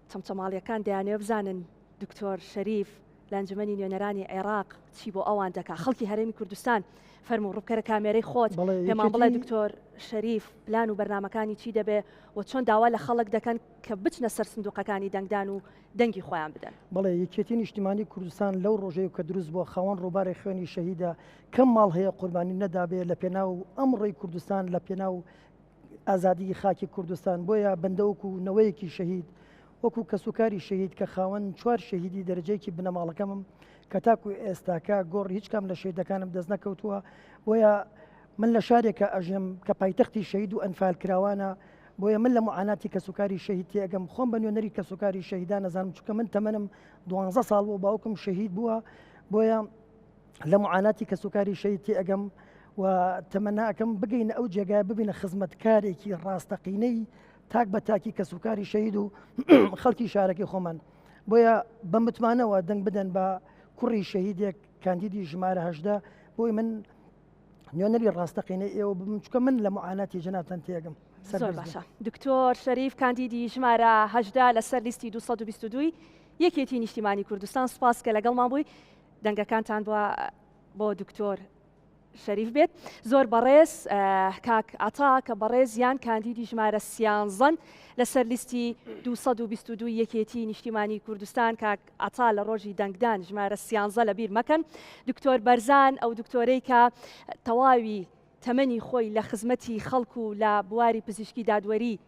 چەمچەماڵیەکان دەیانوێ بزانن دکتۆر شەریف لە ئەنجومەنی نوێنەرانی عێراق چی بۆ ئەوان دەکات. خەڵکی هەرێمی کوردستان فەرموو ڕووبکەرە کامێرەی خۆت پێمان بڵێ دکتۆر شەریف پلان و بەرنامەکانی چی دەبێ و چۆن داوا لە خەڵک دەکەن کە بچنە سەر سندوقەکانی دەنگدان و دەنگی خۆیان بدەن. بەڵێ یەکێتی نیشتیمانی کوردستان لەو ڕۆژەیە کە دروست بووە خاوەن ڕووباری خوێنی شەهیدە کەم ماڵ هەیە قوربانی نەدابێ لە پێناو ئەمڕۆی کوردستان لە پێناو ئازادی خاکی کوردستان بۆیە بەندەوەکو نەوەیەکی شەهید وەکو کەسوکاری شەهید کە خاوەن 4 شەهیدی دەرەجەیەکی بنەماڵەکەمم کە تاکو ئێستاکە گۆڕ هیچ کام لە شەهیدەکانم دەست نەکەوتووە بۆیە من لە شارێکە ئەژێم کە پایتەختی شەهید و ئەنفال کراوانە بۆیە من لە معاناتی کەسوکاری شەهید تێگەم خۆم بە نوێنەری کەسوکاری شەهیدان نەزانم چونکە من تەمەنم 12 ساڵ بوو باوکم شەهید بووە بۆیە لە معاناتی کەسوکاری شەهید تێگەم و تەمەناکەم بگەینە ئەو جێگای ببینە خزمەتکارێکی ڕاستەقینەی تاک بە تاکی کەسوکاری شەهید و خەڵکی شارەکەی خۆمان بۆیە بە متمانەوە دەنگ بدەن بە کوڕی شەهیدێک کاندیدی ژمارە هەژدا بۆی من نوێنەری ڕاستەقینەی ئێوە بم چکە من لە معاناتی جەنابتان تێگەم. زۆر باشە. دکتۆر شەریف کاندیدی ژمارە هەژدا لەسەر لیستی 222 یەکێتی نیشتیمانی کوردستان. سپاس کە لەگەڵمان بووی. دەنگەکانتان بۆ دکتۆر شەریف بێت. زۆر بەڕێز کاک ئاتا کە بەڕێزیان کاندیدی ژمارە 13 لەسەر لیستی 222 یەکێتی نیشتیمانی کوردستان. کاک ئاتا لە ڕۆژی دەنگدان ژمارە 13 لە بیر مەکەن. دکتۆر بەرزان ئەو دکتۆرەی کە تەواوی تەمەنی خۆی لە خزمەتی خەڵکو و لە بواری پزیشکی دادوەری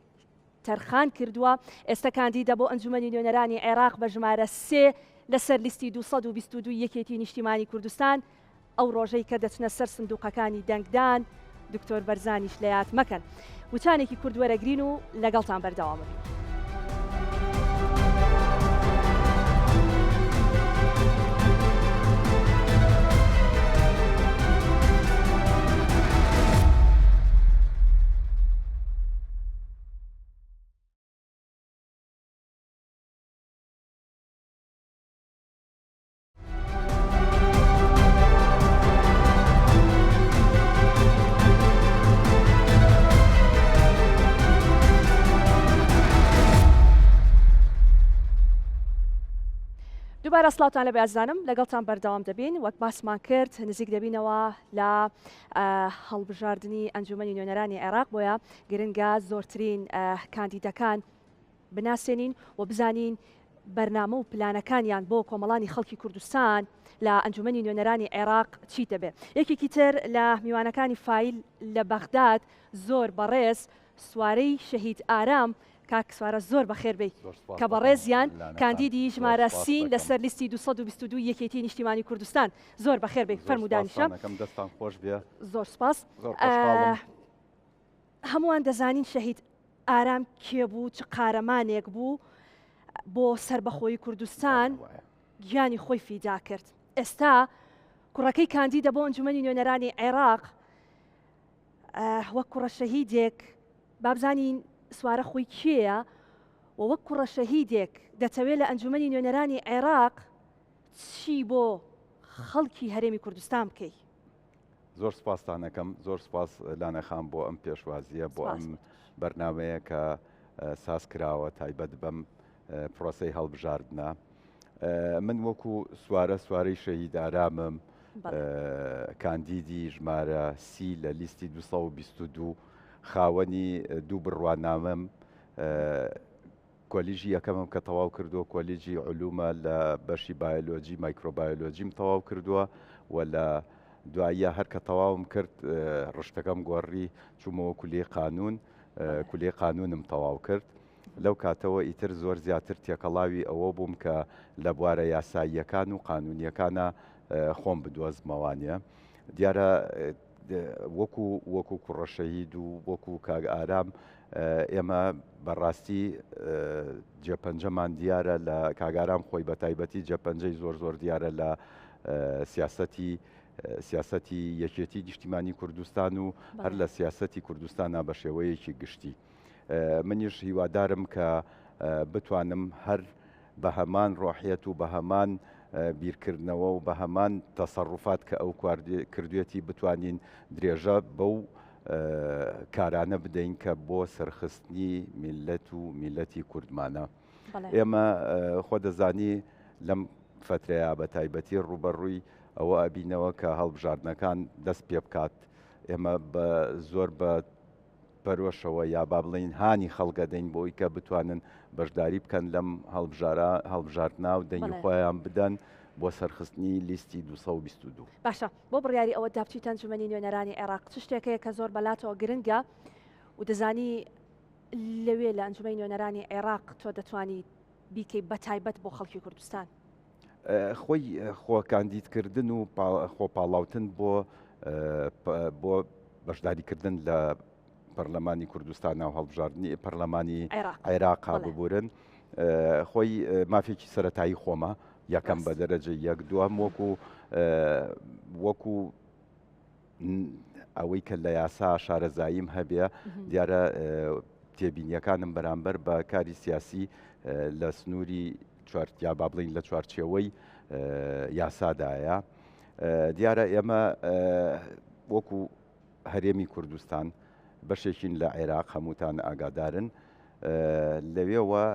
تەرخان کردووە، ئێستا کاندیدە بۆ ئەنجومەنی نوێنەرانی عێراق بە ژمارە 3 لەسەر لیستی 222 یەکێتی نیشتیمانی کوردستان. ئەو ڕۆژەی کە دەچنە سەر سندوقەکانی دەنگدان دکتۆر بەرزانیش لە یاد مەکەن. وتانێکی کوردوەرەگرین و لەگەڵتان بەردەوامن. دووبارە سڵاوتان لە بەیازدانم لەگەڵتان بەردەوام دەبین. وەک باسمان کرد نزیک دەبینەوە لە هەڵبژاردننی ئەنجومەنی نوێنەرانی عێراق، بۆیە گرنگە زۆرترین کاندیدەکان بناسێنین و بزانین بەرنامە و پلانەکانیان بۆ کۆمەڵانی خەڵکی کوردستان لە ئەنجومەنی نوێنەرانی عێراق چی دەبێت. یەکێکی تر لە میوانەکانی فایل لە بەغداد زۆر بەڕێز سوارەی شەهید ئارام. کاک سوارە زۆر بەخێر بێ کە بەڕێزیان کاندیدی ژمارە 30 لەسەر لیستی 222 یەکێتی نیشتیمانی کوردستان. زۆر بەخێر بێ فەرمودانیشە. زۆر سپاس. هەمووان دەزانین شەهید ئارام کێ بوو، چ قارەمانێک بوو بۆ سربەخۆیی کوردستان، گیانی خۆی فیدا کرد. ئێستا کوڕەکەی کاندیدە بۆ ئەنجومەنی نوێنەرانی عێراق وەک کوڕە شەهیدێک بابزانین سوارە خۆی کێیە و وەک کوڕە شەهیدێک دەتەوێت لە ئەنجومەنی نوێنەرانی عێراق چی بۆ خەڵکی هەرێمی کوردستان بکەی. زۆر سپاسانەکەم، زۆر سپاس لانەخان بۆ ئەم پێشوازیە، بۆ ئەم بەرنامەیە کە ساز کراوە تایبەت بەم پرۆسەی هەڵبژاردنە. من وەکو سوارەی شەهید ئارامم کاندیدی ژمارە 30 لە لیستی 222 خاوەنی دوو بڕوانامەم کۆلیژی یەکەمم کە تەواو کردووە، کۆلیژی علومە لە بەشی بایۆلۆجی مایکرۆبایۆلۆجیم تەواو کردووە و لە دواییە هەر کە تەواوم کرد ڕشتەکەم گۆڕی چوومەوە کولێ قانون، کولێ قانونم تەواو کرد. لەو کاتەوە ئیتر زۆر زیاتر تێکەڵاوی ئەوە بووم کە لە بوارە یاساییەکان و قانونیەکانە خۆم بدۆزمەوانە. دیارە وەکو کوڕەشەهید و وەکو کاگ ئارام ئێمە بەڕاستی جێپەنجەمان دیارە لە کاگارام خۆی بە تایبەتی جێپەنجەی زۆر دیارە لە سیاسەتی یەکێتی نیشتیمانی کوردستان و هەر لە سیاسەتی کوردستانە بە شێوەیەکی گشتی. منیش هیوادارم کە بتوانم هەر بە هەمان ڕۆحیەت و بە هەمان بیرکردنەوە و بە هەمان تەسەڕوفات کە ئەو کردوێتی بتوانین درێژە بەو کارانە بدەین کە بۆ سەرخستنی میلەت و میلەتی کوردمانە. ئێمە خۆ دەزانی لەم فترەیە بە تایبەتی ڕوبەڕووی ئەوە ئەبینەوە کە هەڵبژاردنەکان دەست پێ بکات. ئێمە زۆر بە پەرۆشەوە یا با بڵین هانی خەڵگەدەین بۆی کە بتوانن بەشداری بکەن لەم هەڵبژاردنا و دەنگی خۆیان بدەن بۆ سەرخستنی لیستی 222. باشە، بۆ بڕیاری ئەوە دابچیت ئەنجومەنی نوێنەرانی عێراق چ شتێکەیە کە زۆر بەلاتەوە گرنگە و دەزانی لەوێ لە ئەنجومەنی نوێنەرانی عێراق تۆ دەتوانی بیکەی بە تایبەت بۆ خەڵکی کوردستان؟ خۆی خۆکاندیدکردن و خۆپاڵاوتن بۆ بەشداریکردن لە پەرلەمانی کوردستانە و هەڵبژاردننی پەرلەمانی عێراقا ببورن. خۆی مافێکی سەرەتایی خۆمە یەکەم بە دەرەجە یەک، دووەم وەکو ئەوەی کە لە یاسا شارەزاییم هەبێ دیارە تێبینیەکانم بەرامبەر بە کاری سیاسی لە سنووری یا با بڵین لە چوارچێوەی یاسادایە دیارە ئێمە وەکو هەرێمی کوردستان بەشێکین لە عێراق هەمووتان ئاگادارن لەوێەوە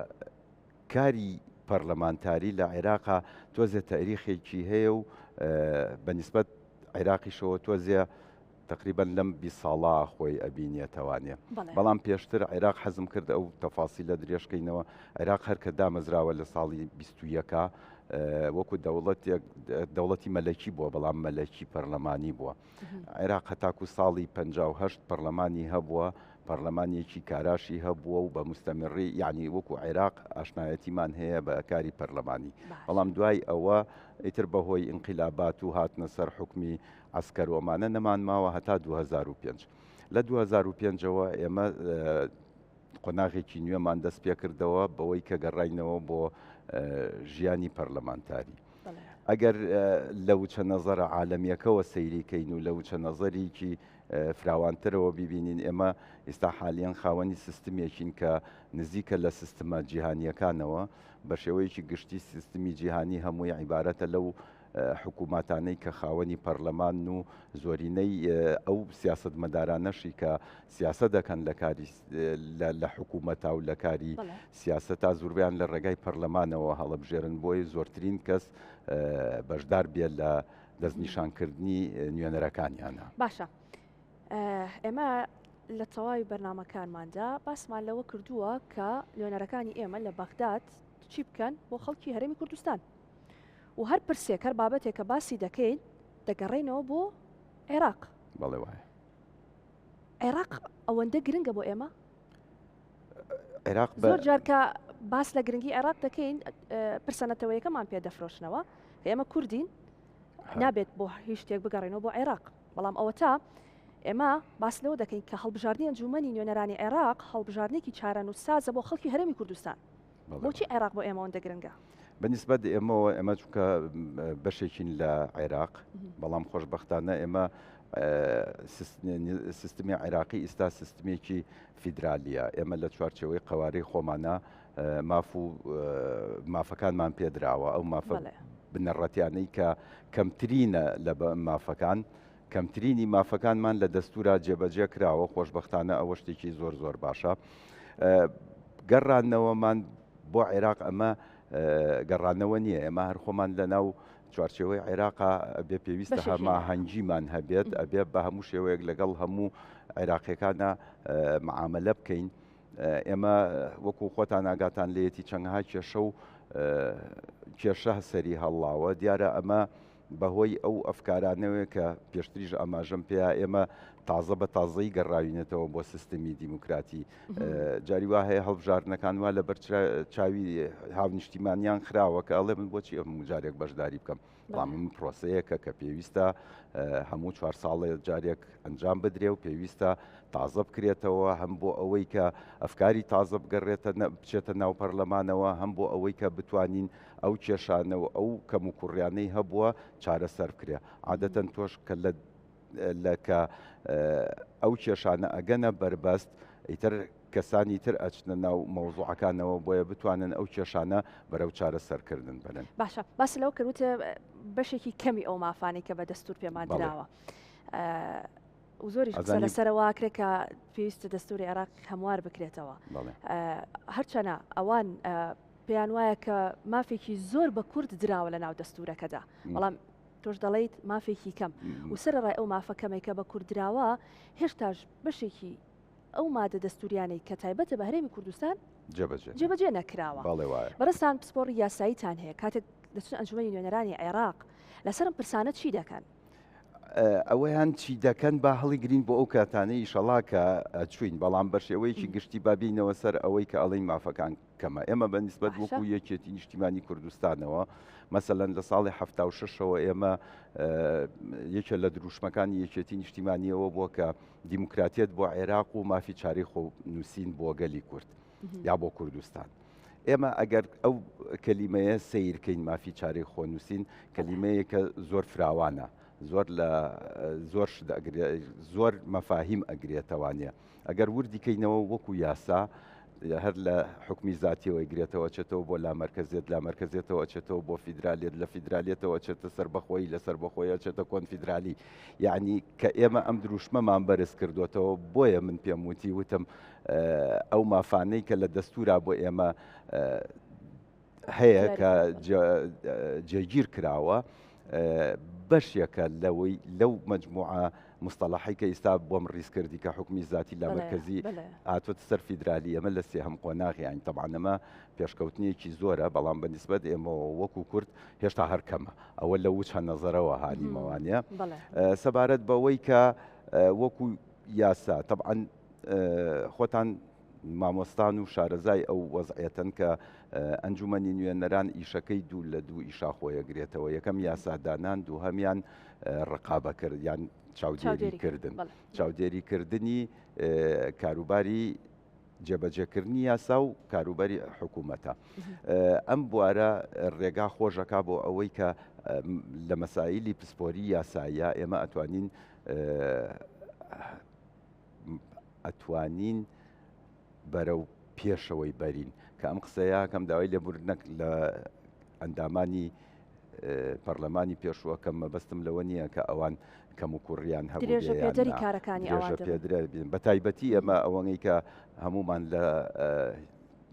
کاری پەرلەمانتاری لە عێراقا تۆزێ تاریخێکی هەیە و بەنسبەت عێراقیشەوە تۆزێ تقریبان لەم 20 ساڵا خۆی ئەبینێتەوانێ بەڵام پێشتر عێراق حەزم کرد ئەو تەفاسی لە درێژکەینەوە عێراق هەرکە دامەزراوە لە ساڵی 21 وەکو دەوڵەتی مەلەکی بووە بەڵام مەلەکی پەرلەمانی بووە عێراق هەتاکو ساڵی 58 پەرلەمانی هەبووە پەرلەمانێکی کاراشی هەبووە و بە مستەمڕی یعنی وەکو عێراق ئاشنایەتیمان هەیە بە کاری پەرلەمانی بەڵام دوای ئەوە ئیتر بەهۆی ئینقلابات و هاتنە سەر حکمی عسکەرۆمانە نەمان ماوە هەتا 2005 لە 2005ەوە ئێمە قۆناغێکی نوێمان دەست پێ کردەوە بەوەی کە گەڕاینەوە بۆ ژیانی پەرلەمانتاری ئەگەر لە وچە نەزەرە عالەمیەکەوە سەیریکەین و لە وچە نەزەریکی فراوانترەوە ببینین ئێمە ئێستا حالیان خاوەنی سیستمێکین کە نزیکە لە سیستمە جیهانیەکانەوە بە شێوەیەکی گشتی سیستمی جیهانی هەمووی عیبارەتە لەو حکووماتانەی کە خاوەنی پەرلەمان و زۆرینەی ئەو سیاست مەدارانەشی کە سیاست دەکەن لە کاری لە حکوومەتا و لە کاری سیاسەتا زۆربیان لە ڕێگای پەرلەمانەوە هەڵەبژێرن بۆی زۆرترین کەس بەشدار بێت لە دەستنیشانکردنی نوێنەرەکانیانە. باشە ئێمە لە تەواوی بەرنامەکانماندا باسمان لەوە کردووە کە نوێنەرەکانی ئێمە لە بەغداد چی بکەن بۆ خەڵکی هەرێمی کوردستان و هەر پرسێک هەر بابەتێک کە باسی دەکەین دەگەڕێنەوە بۆ عێراق. بەڵێ وایە عێراق ئەوەندە گرنگە بۆ ئێمە؟ عێراق زۆر جار کە باس لە گرنگی عێراق دەکەین پرسەنەتەوەیەکەمان پێ دەفرۆشنەوە کە ئێمە کوردین نابێت بۆ هیچ شتێک بگەڕێنەوە بۆ عێراق بەڵام ئەوە تا ئێمە باس لەوە دەکەین کە هەڵبژاردننی ئەنجومەنی نوێنەرانی عێراق هەڵبژاردنێکی چارەن و سازە بۆ خەڵکی هەرێمی کوردستان. بۆچی عێراق بۆ ئێمە ئەوەندە گرنگە؟ بەنسبەت ئێمە چونکە بەشێکین لە عێراق بەڵام خۆشبەختانە ئێمە سیستمی عێراقی ئێستا سیستمێکی فیدرالیە ئێمە لە چوارچەوەی قوارەی خۆمانە مافەکانمان پێدراوە ئەو مافە بنەڕەتیانەی کە کەمترینە لە مافەکان کەمترینی مافەکانمان لە دەستورا جێبەجێ کراوە خۆشبەختانە ئەوە شتێکی زۆر زۆر باشە گەڕانەوەمان بۆ عێراق ئەمە گەڕانەوە نییە ئێمە هەر خۆمان لە ناو چوارچێوەی عێراقا بێ پێویستە هەماهەنگیمان هەبێت ئەبێ بە هەموو شێوەیەک لەگەڵ هەموو عێراقیەکانە معاملە بکەین ئێمە وەکو خۆتان ئاگاتان لەیەتی چەندها کێشە و کێشە سەری هەڵاوە دیارە ئەمە بەهۆی ئەو ئەفکارانەوەی کە پێشتریش ئاماژەم پێیا ئێمە تازە بە تازەی گەڕاوینێتەوە بۆ سیستمی دیموکراتی جاری وا هەیە هەڵبژاردنەکان وا لە بەر چاوی هاونیشتیمانیان خراوە کە ئەڵێ من بۆچی ئەم جارێک بەشداری بکەم بەڵام من پرۆسەیەکە کە پێویستە هەموو 4 ساڵێ جارێک ئەنجام بدرێ و پێویستە تازە بکرێتەوە هەم بۆ ئەوەی کە ئەفکاری تازە بگەڕێتە بچێتە ناو پەرلەمانەوە هەم بۆ ئەوەی کە بتوانین ئەو کێشانەوە ئەو کەم و کوڕیانەی هەبووە چارەسەر بکرێ عادەتەن تۆش کە لەکە ئەو کێشانە ئەگەنە بربەست ئیتر کەسانی تر ئەچنە ناو مەوزوعەکانەوە بۆیە بتوانن ئەو کێشانە بەرەو چارەسەرکردن بنن. باشە باسی لەو کردوتە بەشێکی کەمی ئەو مافانی کە بە دەستور پێمان دراوە و زۆریش لەسەرەوە کرێت کە پێویستە دەستوری عێراق هەموار بکرێتەوە هەرچەنە ئەوان پێیان وایە کە مافێکی زۆر بە کورد دراوە لە ناو دەستورەکەدا بەڵام تۆش دەڵێیت مافێکی کەم و سەرڕای ئەو مافەکەمەی کە بە کوردراوە هێشتاش بەشێکی ئەو مادە دەستوریانەی کە تایبەتە بە هەرێمی کوردستان جێبەجێ نەکراوە. بەڕستان پسپۆڕی یاساییتان هەیە کاتێک دەچون ئەنجومەنی نوێنەرانی عێراق لەسەرم پرسانە چی دەکەن؟ ئەوەیان چی دەکەن با هەڵی گرین بۆ ئەو کاتانەی ئیشەڵا کە ئەچوین بەڵام بە شێوەیەکی گشتی بابینەوە سەر ئەوەی کە ئەڵەی مافەکان کەمە ئێمە بە نیسبەت وەکو یەکێتی نیشتیمانی کوردستانەوە مەسەلەن لە ساڵی 76ەوە ئێمە یەکێ لە دروشمەکانی یەکێتی نیشتیمانیەوە بووە کە دیموکراتیت بۆ عێراق و مافی چاری خۆ نووسین بۆ گەلی کورد یا بۆ کوردستان ئێمە ئەگەر ئەو کەلیمەیە سیرکەین مافی چاری خۆ نووسین کەلیمەیە کە زۆر فراوانە زۆر مەفاهیم ئەگرێتەوانە ئەگەر وردیکەینەوە وەکو یاسا هەر لە حکمی زاتیەوە گرێتەوە چێتەوە بۆ لا مرکزێتەوە چێتەوە بۆ فیدرالیت لە فیدرالیێتەوە چێتە سەربەخۆی لە سەربەخۆیە چێتە کۆنفیدرالی یعنی کە ئێمە ئەم دروشمەمان بەرز کردوێتەوە بۆیە من پێم وتم ئەو مافانەی کە لە دەستورا بۆ ئێمە هەیە کە جێگیر کراوە بەشێکە لەو مجموعە مستەلاحی کە ئێستا بۆم ڕیزکردی کە حکمی زاتی لە مرکزی هاتووەتە سەر فیدرالی ئەمە لە سێهەم قۆناغی یانی تەبعاً ئەمە پێشکەوتنیەکی زۆرە بەڵام بەنسبەت ئێمەوە وەکو کورد هێشتا هەر کەمە ئەوە لە وچە نەزەرەوە هانیمەوانە سەبارەت بەوەی کە وەکو یاسا تەبعاً خۆتان مامۆستان و شارەزای ئەو وەزعەتەن کە ئەنجومەنی نوێنەران ئیشەکەی دوو لە دوو ئیشا خۆیەگرێتەوە یەکەم یاسادانان دووهەمیان ڕقابەکرد یان چاودێریکردن چاودێریکردنی کاروباری جێبەجێکردنی یاسا و کاروباری حکوومەتە ئەم بوارە ڕێگا خۆشەکە بۆ ئەوەی کە لە مەسائلی پسپۆری یاساییە ئێمە ئەتوانین بەرەو پێشەوەی بەرین کە ئەم قسەیە کەم داوای لێبوردنەک لە ئەندامانی پەرلەمانی پێشووە کەم مەبەستم لەوە نییە کە ئەوان کەم و کوڕیان هەبوو بە تایبەتی ئەمە ئەوەی کە هەمومان لە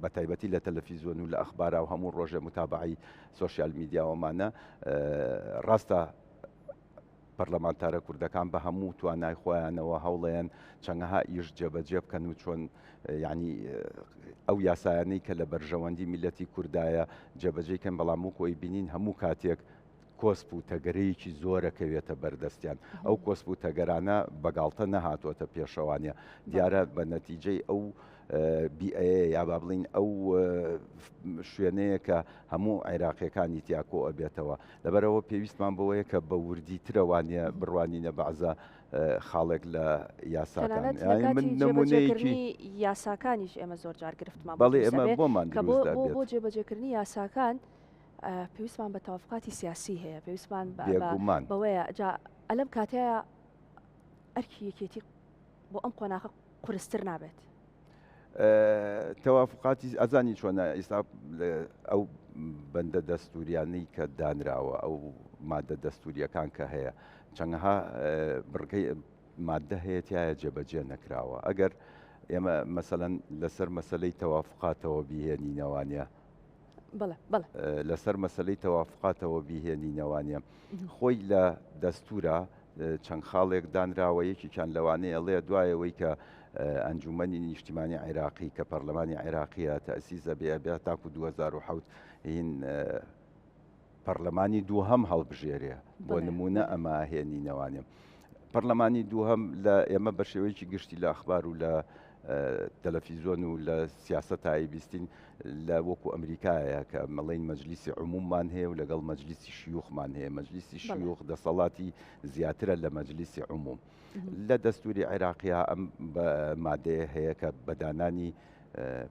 بە تایبەتی لە تەلەڤیزیۆن و لە ئەخبارا و هەموو ڕۆژێ متابعی سۆشیال میدیاوەمانە ڕاستە پەرلەمانتارە کوردەکان بە هەموو توانای خۆیانەوە هەوڵەیەن چەندەها ئیش جێبەجێ بکەن و چۆن ینی ئەو یاسایانەی کە لە بەرژەوەندی میلەتی کوردایە جێبەجێکەن بەڵام و کۆی بینین هەموو کاتێک کۆسپ و تەگەرەیەکی زۆرەکەوێتە بەردەستیان ئەو کۆسپ و تەگەرانە بەگاڵتە نەهاتوۆتە پێشەوانە دیارە بە نەتیجەی ئەو BA یا با بڵین ئەو شوێنەیە کە هەموو عێراقیەکانی تیاکۆ ئەبێتەوە لەبەرەوە پێویستمان بەوەیە کە بە وردی ترەوانە بڕوانینە بەعزە خاڵێک لە یاساکان من نمونەیەکی یاساکانیش ئێمە زۆر جار گرفتمان بەڵێ ئێمە بۆمان بۆ جێبەجێکردنی یاساکان پێویستمان بە تەوافقاتی سیاسی هەیە پێویستمان بەوەیە جا ئەلەم کاتەیە ئەرکی یەکێتی بۆ ئەم قۆناغە قورستر نابێت تەوافقاتی ئەزانی چۆنە ئێستا ئەو بەندە دەستوریانەی کە دانراوە ئەو مادە دەستوریەکان کە هەیە چەندەها بڕگەی مادە هەیەتیایە جێبەجێ نەکراوە ئەگەر ئێمە مەسەلەن لەسەر مەسلەی تەوافقاتەوە بیهێنینەوانە لەسەر مەسلەی تەوافقاتەوە بیهێنینەوانە خۆی لە دەستورە چەند خاڵێک دانراوە یەکیان لەوانەیە ئەڵێ دوایەوەی کە ئەنجومەنی نیشتیمانی عێراقی کە پەرلەمانی عێراقیە تەسیزە بێ تاکو 2007 هین پەرلەمانی دووهەم هەڵبژێرێ بۆ نمونە ئەمە هێنینەوانێ پەرلەمانی دووهەم لە ئێمە بە شێوەیەکی گشتی لە ئەخبار و لە تەلەڤیزۆن و لە سیاسەتایی بیستین لە وەکو ئەمریکایە کە مەڵین مەجلیسی عموممان هەیە و لەگەڵ مەجلیسی شیوخمان هەیە مەجلیسی شیوخ دەسەڵاتی زیاترە لە مەجلیسی عموم لە دەستوری عێراقیە ئەم مادەیە هەیە کە بەدانانی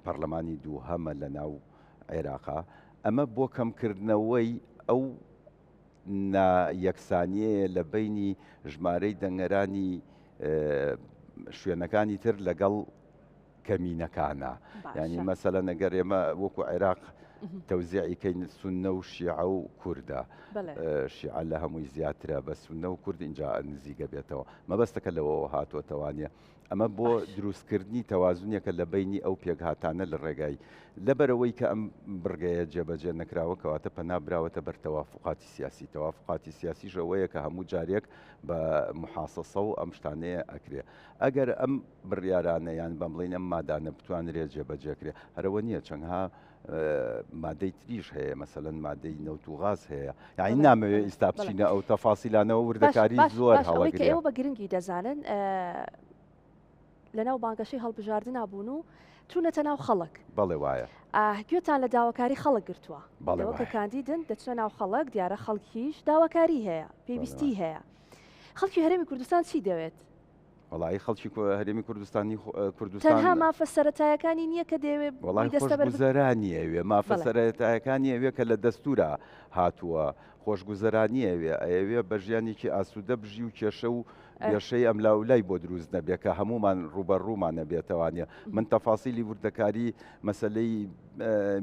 پەرلەمانی دووهەمە لە ناو عێراقا ئەمە بۆ کەمکردنەوەی ئەو یەکسانیەیە لە بینی ژمارەی دەنگەرانی شوێنەکانی تر لەگەڵ کەمینەکانە ینی مەسەلە نەگەر ئێمە وەکو عێراق تەوزیعیکەین سونە و شیعە و کووردە شیعە لە هەمووی زیاترە بە سونە و کورد اینجا نزیگە بێتەوە مەبەستەکە لەوەوە هاتووەتەوانە ئەمە بۆ دروستکردنی تەوازونێکە لە بینی ئەو پێکهاتانە لە ڕێگای لەبەرەوەی کە ئەم بڕگەیە جێبەجێ نەکراوە کەواتە پەنابراوەتە بەر تەوافقاتی سیاسی تەوافقاتی سیاسیشەوەیە کە هەموو جارێک بە محاسەسە و ئەم شتانەیە ئەکرێ ئەگەر ئەم بڕیارانە یان بەم بڵین ئەم مادانە بتوانرێت جێبەجێکرێ هەرەوە نییە چەندها مادەی تریش هەیە مەسەلەن مادەی نەوت و غاز هەیە یعنی نامەوێت ئێستا بچینە ئەو تەفاسیلانەوە وردەکاری زۆر هەڵەگرێت ئێوە بە گرنگی دەزانن لەناو بانگەشەی هەڵبژاردن نابوون و چوونەتە ناو خەڵک بەڵێ وایە گوێتان لە داواکاری خەڵک گرتووە کە کاندیدن دەچنە ناو خەڵک دیارە خەڵکیش داواکاری هەیە پێویستی هەیە خەڵکی هەرێمی کوردستان چی دەوێت وڵی خەڵکی هەرێمی کوردستانی کوردستان تەنها مافە سەرەتایەکانی نییە کە دەوێت وڵی خۆشگوزەرانی ئەوێ مافە سەرەتایەکانی ئەوێ کە لە دەستورە هاتووە خۆشگوزەرانی ئەوێ بە ژیانێکی ئاسوودە بژی و کێشە و گەشەی ئەم لاولای بۆ دروست نەبێت کە هەمومان ڕوبەڕوومان نەبێتەوانە من تەفاسیلی وردەکاری مەسلەی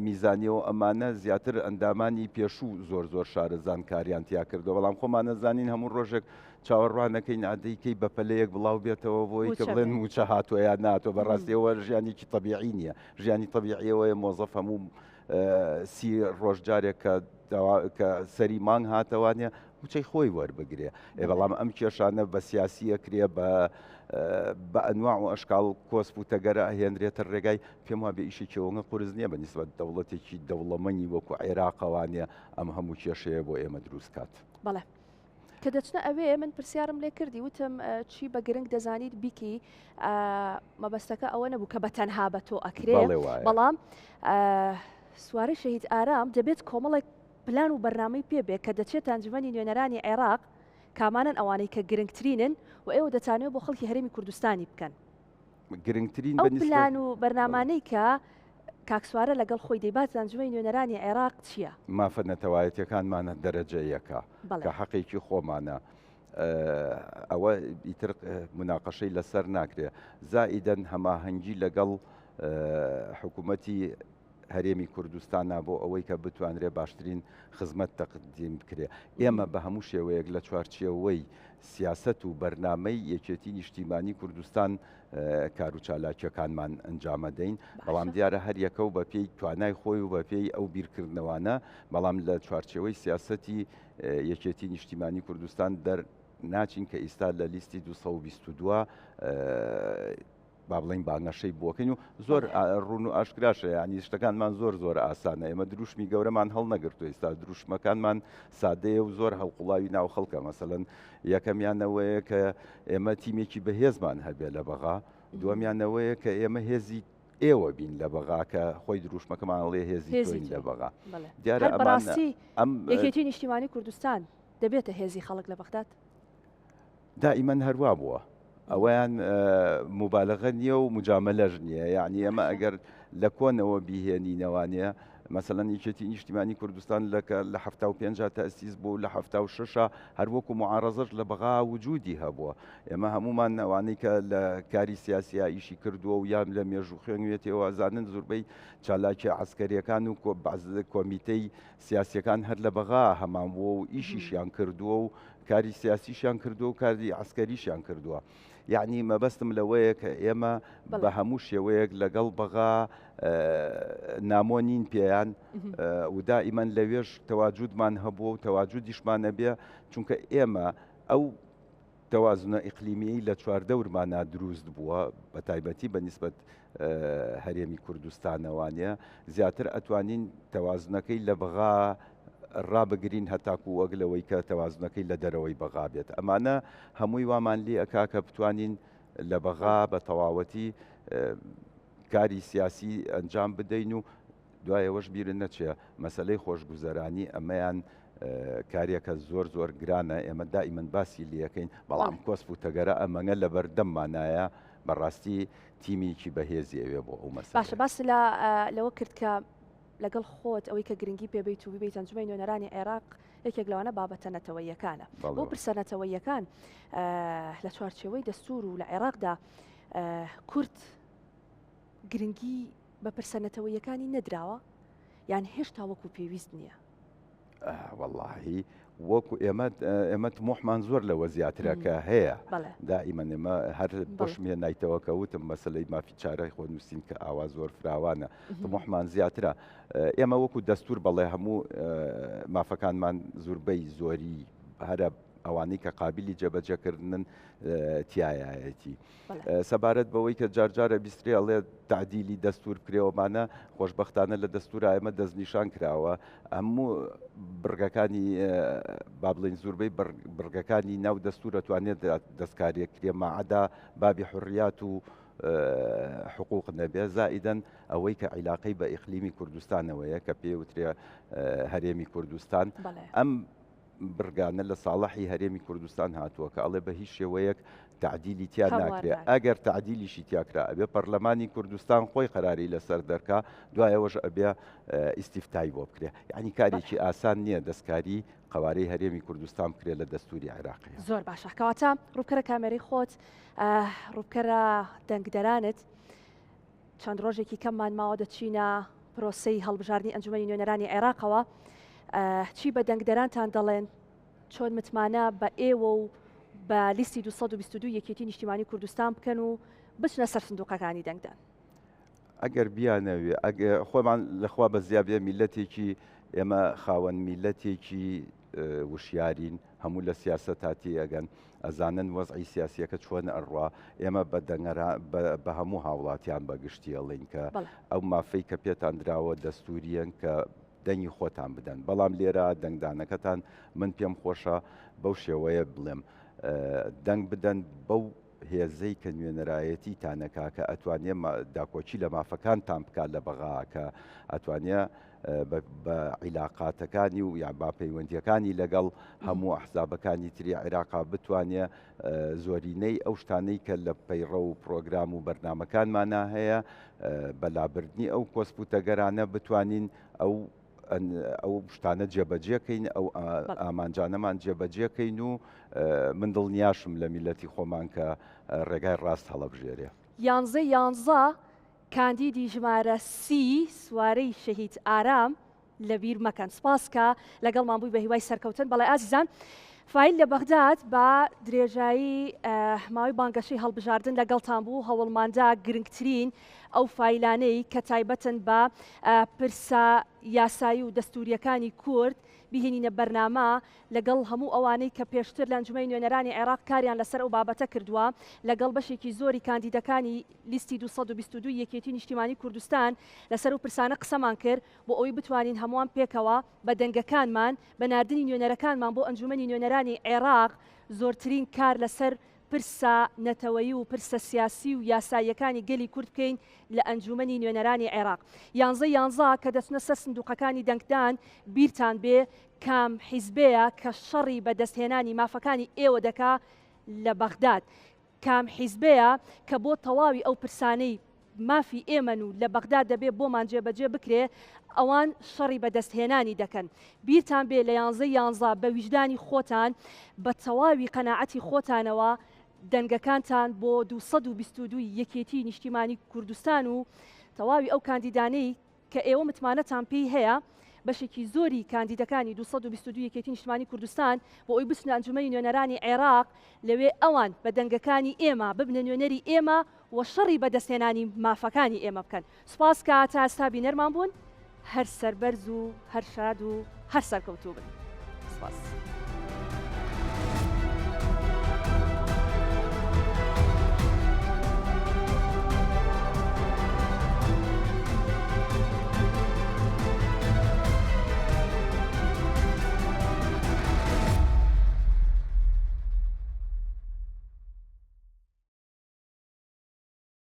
میزانیەوە ئەمانە زیاتر ئەندامانی پێشوو زۆر شارەزان کاریان تیا کردو بەڵام خۆمانەزانین هەموو ڕۆژێک چاوەڕوانەکەی نادەیکەی بە پەلەیەک بڵاو بێتەوە بۆی کە بڵێن موچە هاتووە یا ناتۆ بەڕاستیەوە ژیانێکی طبیعی نییە ژیانی طبیعیەوەی مۆزەف هەموو سی ڕۆژجارێک کە سەری مانگ هاتەوانە موچەی خۆی وەربگرێ بەڵام ئەم کێشانە بە سیاسیە کرێ بە ئەنواع و ئەشکال کۆسپ و تەگەرە ئەهێنرێتە ڕێگای پێم وابێ ئیشێکیەوەگە قورس نییە بە نیسبەت دەوڵەتێکی دەوڵەمەنی وەکو عێراقەوانە ئەم هەموو کێشەیە بۆ ئێمە دروست کات. بەڵێ کە دەچنە ئەوێ من پرسیارم لێ کردی وتم چی بە گرنگ دەزانیت بیکی مەبەستەکە ئەوە نەبوو کە بە تەنها بە تۆ ئەکرێ بەڵام سوارەی شەهید ئارام دەبێت کۆمەڵێک پلان و بەرنامەی پێبێ کە دەچێت ئەنجومەنی نوێنەرانی عێراق کامانن ئەوانەی کە گرنگترینن و ئێوە دەتانێت بۆ خەڵکی هەرێمی کوردستانی بکەن گرنگترین ئەو پلان و بەرنامانەی کە کاکسوارە لەگەڵ خۆی دەیبات ئەنجومەنی نوێنەرانی عێراق چییە؟ مافە نەتەوایەتیەکانمانە دەرەجە یەکە کە حەقێکی خۆمانە ئەوە ئیتر مناقەشەی لەسەر ناکرێ زائیدەن هەماهەنگی لەگەڵ حکوومەتی هەرێمی کوردستانە بۆ ئەوەی کە بتوانرێ باشترین خزمەت تەقدیم بکرێ ئێمە بە هەموو شێوەیەک لە چوارچێوەی سیاست و بەرنامەی یەکێتی نیشتیمانی کوردستان کار و چالاکیەکانمان ئەنجامە دەین بەڵام دیارە هەر یەکە و بە پێی توانای خۆی و بە پێی ئەو بیرکردنەوانە بەڵام لە چوارچێوەی سیاسەتی یەکێتی نیشتیمانی کوردستان دەرناچین کە ئێستا لە لیستی 222 با بڵین بانگەشەی بۆکەین و زۆر ڕوون و ئاشکراشە ینی شتەکانمان زۆر ئاسانە ئێمە دروشمی گەورەمان هەڵ نەگرتو ئێستا دروشمەکانمان سادەیە و زۆر هەڵقوڵاوی ناو خەڵکە مەسەڵەن یەکەمیانەوەیە کە ئێمە تیمێکی بەهێزمان هەبێ لە بەغا دووەمیانەوەیە کە ئێمە هێزی ئێوە بین لە بەغا کە خۆی دروشمەکەمان لێ هێزی تۆین لە بەغا دیارە بەڕاستی یەکێتی نیشتیمانی کوردستان دەبێتە هێزی خەڵک لە بەغداد دائیمەن هەروە بووە ئەویان مبالغە نییە و مجاملەژ نییە یعنی ئەمە ئەگەر لە کۆنەوە بیهێنینەوانەیە مەسەڵەن یەکێتی نیشتیمانی کوردستان لە 75 تەسیس بوو لە 76 هەروەکو معارەزەش لە بەغا وجودی هەبووە ئێمە هەمومان ئەوانەی کە لە کاری سیاسیا ئیشی کردووە و یان لە مێژوو خوێنوێتەوە زانن زۆربەی چالاکی عسکەریەکان و کۆمیتەی سیاسیەکان هەر لە بەغا هەمان بووە و ئیشیشیان کردووە و کاری سیاسیشیان کردووە و کاری عسکەریشیان کردووە یعنی مەبەستم لەوەیە کە ئێمە بە هەموو شێوەیەک لەگەڵ بەغا نامۆنین پێیان و دائیمەن لەوێش تەواجودمان هەبووە و تەواجودیشمانە بێ چونکە ئێمە ئەو تەوازنە ئیقلیمی لە چواردەورمانە دروست بووە بە تایبەتی بە نیسبەت هەرێمی کوردستانەوانە زیاتر ئەتوانین تەوازنەکەی لە بەغا ڕابگرین هەتاکو وەک لەوەی کە تەوازنەکەی لە دەرەوەی بەغا بێت ئەمانە هەمووی وامان لێ ئەکا کە بتوانین لە بەغا بە تەواوەتی کاری سیاسی ئەنجام بدەین و دوایەوەش بیرن نەچێ مەسلەی خۆشگوزەرانی ئەمەیان کارێکە زۆر گرانە ئێمە دائیمەن باسی لەکەین بەڵام کۆسپ و تەگەرە ئەمەنگە لە بەردەممانایە بەڕاستی تیمیکی بەهێزی ئەوێ بۆ ئەو مەسەلە باشە باس لەوە کرد کە لەگەڵ خۆت ئەوەی کە گرنگی پێبیت و ببیت ئەنجومەی نوێنەرانی عێراق یەکێک لەوانە بابەتە نەتەوەیەکانە بۆ پرسە نەتەوەیەکان لە چوارچێوەی دەستور و لە عێراقدا کورد گرنگی بە پرسەنەتەوەیەکانی نەدراوە یان هێشتا وەکو پێویست نییە واللهی وەکو ئێمە طموحمان زۆر لەوە زیاترەکە هەیە دائیمەن ئێمە هەر بەشمێ نایتەوە کەوتم مەسلەی مافی چارەی خۆ نووسین کە ئاوا زۆر فراوانە طموحمان زیاترە ئێمە وەکو دەستور بەڵێ هەموو مافەکانمان زۆربەی زۆری هەرە ئەوانەی کە قابلی جێبەجێکردن تایەتی سەبارەت بەوەی کە جارجارە بیستری ئەڵێ تعدیلی دەستور بکرێوەمانە خۆشببختانە لە دەستورە ئێمە دەستنیشان کراوە هەموو بڕگەکانی با بڵین زۆربەی بڕگەکانی ناو دەستورە توانێت دەستکاریەک کرێ ماعەدا بابی حڕیات و حقوق نەبێ زائیدەن ئەوەی کە عیلاقەی بە ئیقلیمی کوردستانەوەیە کە پێوترێ هەرێمی کوردستان ئەم برگانە لە ساڵحی هەرێمی کوردستان هاتووە کە ئەڵێ بە هیچ شێوەیەک تعدیلی تیا ناکرێت ئەگەر تعدیلیشی تیاکرا ئەبێ پەرلەمانی کوردستان خۆی قەراری لەسەر دەرکا دوایەوەش ئەبێ ئیسیفتای بۆ بکرێ یعنی کارێکی ئاسان نییە دەستکاری قوارەی هەرێمی کوردستان بکرێت لە دەستوری عێراقی. زۆر باشە کەواتە ڕووبکەرە کامێرەی خۆت ڕووبکەرە دەنگدەرانت چەند ڕۆژێکی کەممان ماوە دەچینە پرۆسەی هەڵبژاردننی ئەنجومەنی نوێنەرانی عێراقەوە چی بە دەنگدەرانتان دەڵێن چۆن متمانە بە ئێوە و بە لیستی 222 یەکێتی نیشتیمانی کوردستان بکەن و بچنە سەر سندوقەکانی دەنگدان. ئەگەر بیانەوێ خۆمان لەخوا بە زیابێ میلەتێکی ئێمە خاوەن میلەتێکی وشیارین هەموو لە سیاست هاتی ئەگەن ئەزانن وەزعی سیاسیەکە چۆن ئەڕوا ئێمە بە هەموو هاوڵاتیان بەگشتی ئەڵین کە ئەو مافەی کە پێتان دراوە دەستوریەن کە دەنگی خۆتان بدەن بەڵام لێرە دەنگدانەکەتان من پێم خۆشە بەو شێوەیە بڵێم دەنگ بدەن بەو هێزەی کە نوێنەرایەتی تانەکا کە ئەتوانێ داکۆچی لە مافەکانتان بکات لە بەغا کە ئەتوانێ بە عیلاقاتەکانی و یا با پەیوەندیەکانی لەگەڵ هەموو ئەحزابەکانی تری عێراقا بتوانێ زۆرینەی ئەو شتانەی کە لە پەیڕە و پرۆگرام و بەرنمەکانمانە هەیە بەلابردنی ئەو کۆسپوتەگەرانە بتوانین ئەو شتانە جێبەجێکەین ئەو ئامانجانەمان جێبەجێکەین و من دڵنیاشم لە میلەتی خۆمان کە ڕێگای ڕاست هەڵەبژێرێ. 11 کاندیدی ژمارە سی سوارەی شەهید ئارام لە بیر مەکەن سپاسکە لەگەڵمان بووی بە هیوای سەرکەوتن بەڵێ ئازیزان فایل لە بەغداد بە درێژایی ماوەی بانگەشەی هەڵبژاردن لەگەڵتان بوو هەوڵماندا گرنگترین ئەو فایلانەی کە تایبەتن بە پرسە یاسایی و دەستوریەکانی کورد بهێنینە بەرنامە لەگەڵ هەموو ئەوانەی کە پێشتر لە ئەنجومەی نوێنەرانی عێراق کاریان لەسەر ئەو بابەتە کردووە لەگەڵ بەشێکی زۆری کاندیدەکانی لیستی 222 یەکێتی نیشتیمانی کوردستان لەسەر و پرسانە قسەمان کرد بۆ ئەوی بتوانین هەمووان پێکەوە بە دەنگەکانمان بە ناردنی نوێنەرەکانمان بۆ ئەنجومەنی نوێنەرانی عێراق زۆرترین کار لەسەر پرسە نەتەوەیی و پرسە سیاسی و یاساییەکانی گەلی کورد بکەین لە ئەنجومەنی نوێنەرانی عێراق. 11 کە دەچنە سەر سندوقەکانی دەنگدان بیرتان بێ کام حیزبەیە کە شەڕی بەدەستهێنانی مافەکانی ئێوە دەکا لە بەغداد کام حیزبەیە کە بۆ تەواوی ئەو پرسانەی مافی ئێمەن و لە بەغداد دەبێ بۆمان جێبەجێ بکرێ ئەوان شەڕی بەدەستهێنانی دەکەن. بیرتان بێ لە 11 بە ویژدانی خۆتان بە تەواوی قەناعەتی خۆتانەوە دەنگەکانتان بۆ 222 یەکێتی نیشتیمانی کوردستان و تەواوی ئەو کاندیدانەی کە ئێوە متمانەتان پێی هەیە بەشێکی زۆری کاندیدەکانی 222 یەکێتی نیشتیمانی کوردستان بۆ ئەوی بچنە ئەنجومەنی نوێنەرانی عێراق لەوێ ئەوان بە دەنگەکانی ئێمە ببنە نوێنەری ئێمە و شەڕی بەدەستهێنانی مافەکانی ئێمە بکەن. سوپاس کە تا ئێستا بینەرمان بوون هەر سەربەرز و هەر شاد و هەر سەرکەوتوو بن. سپاس.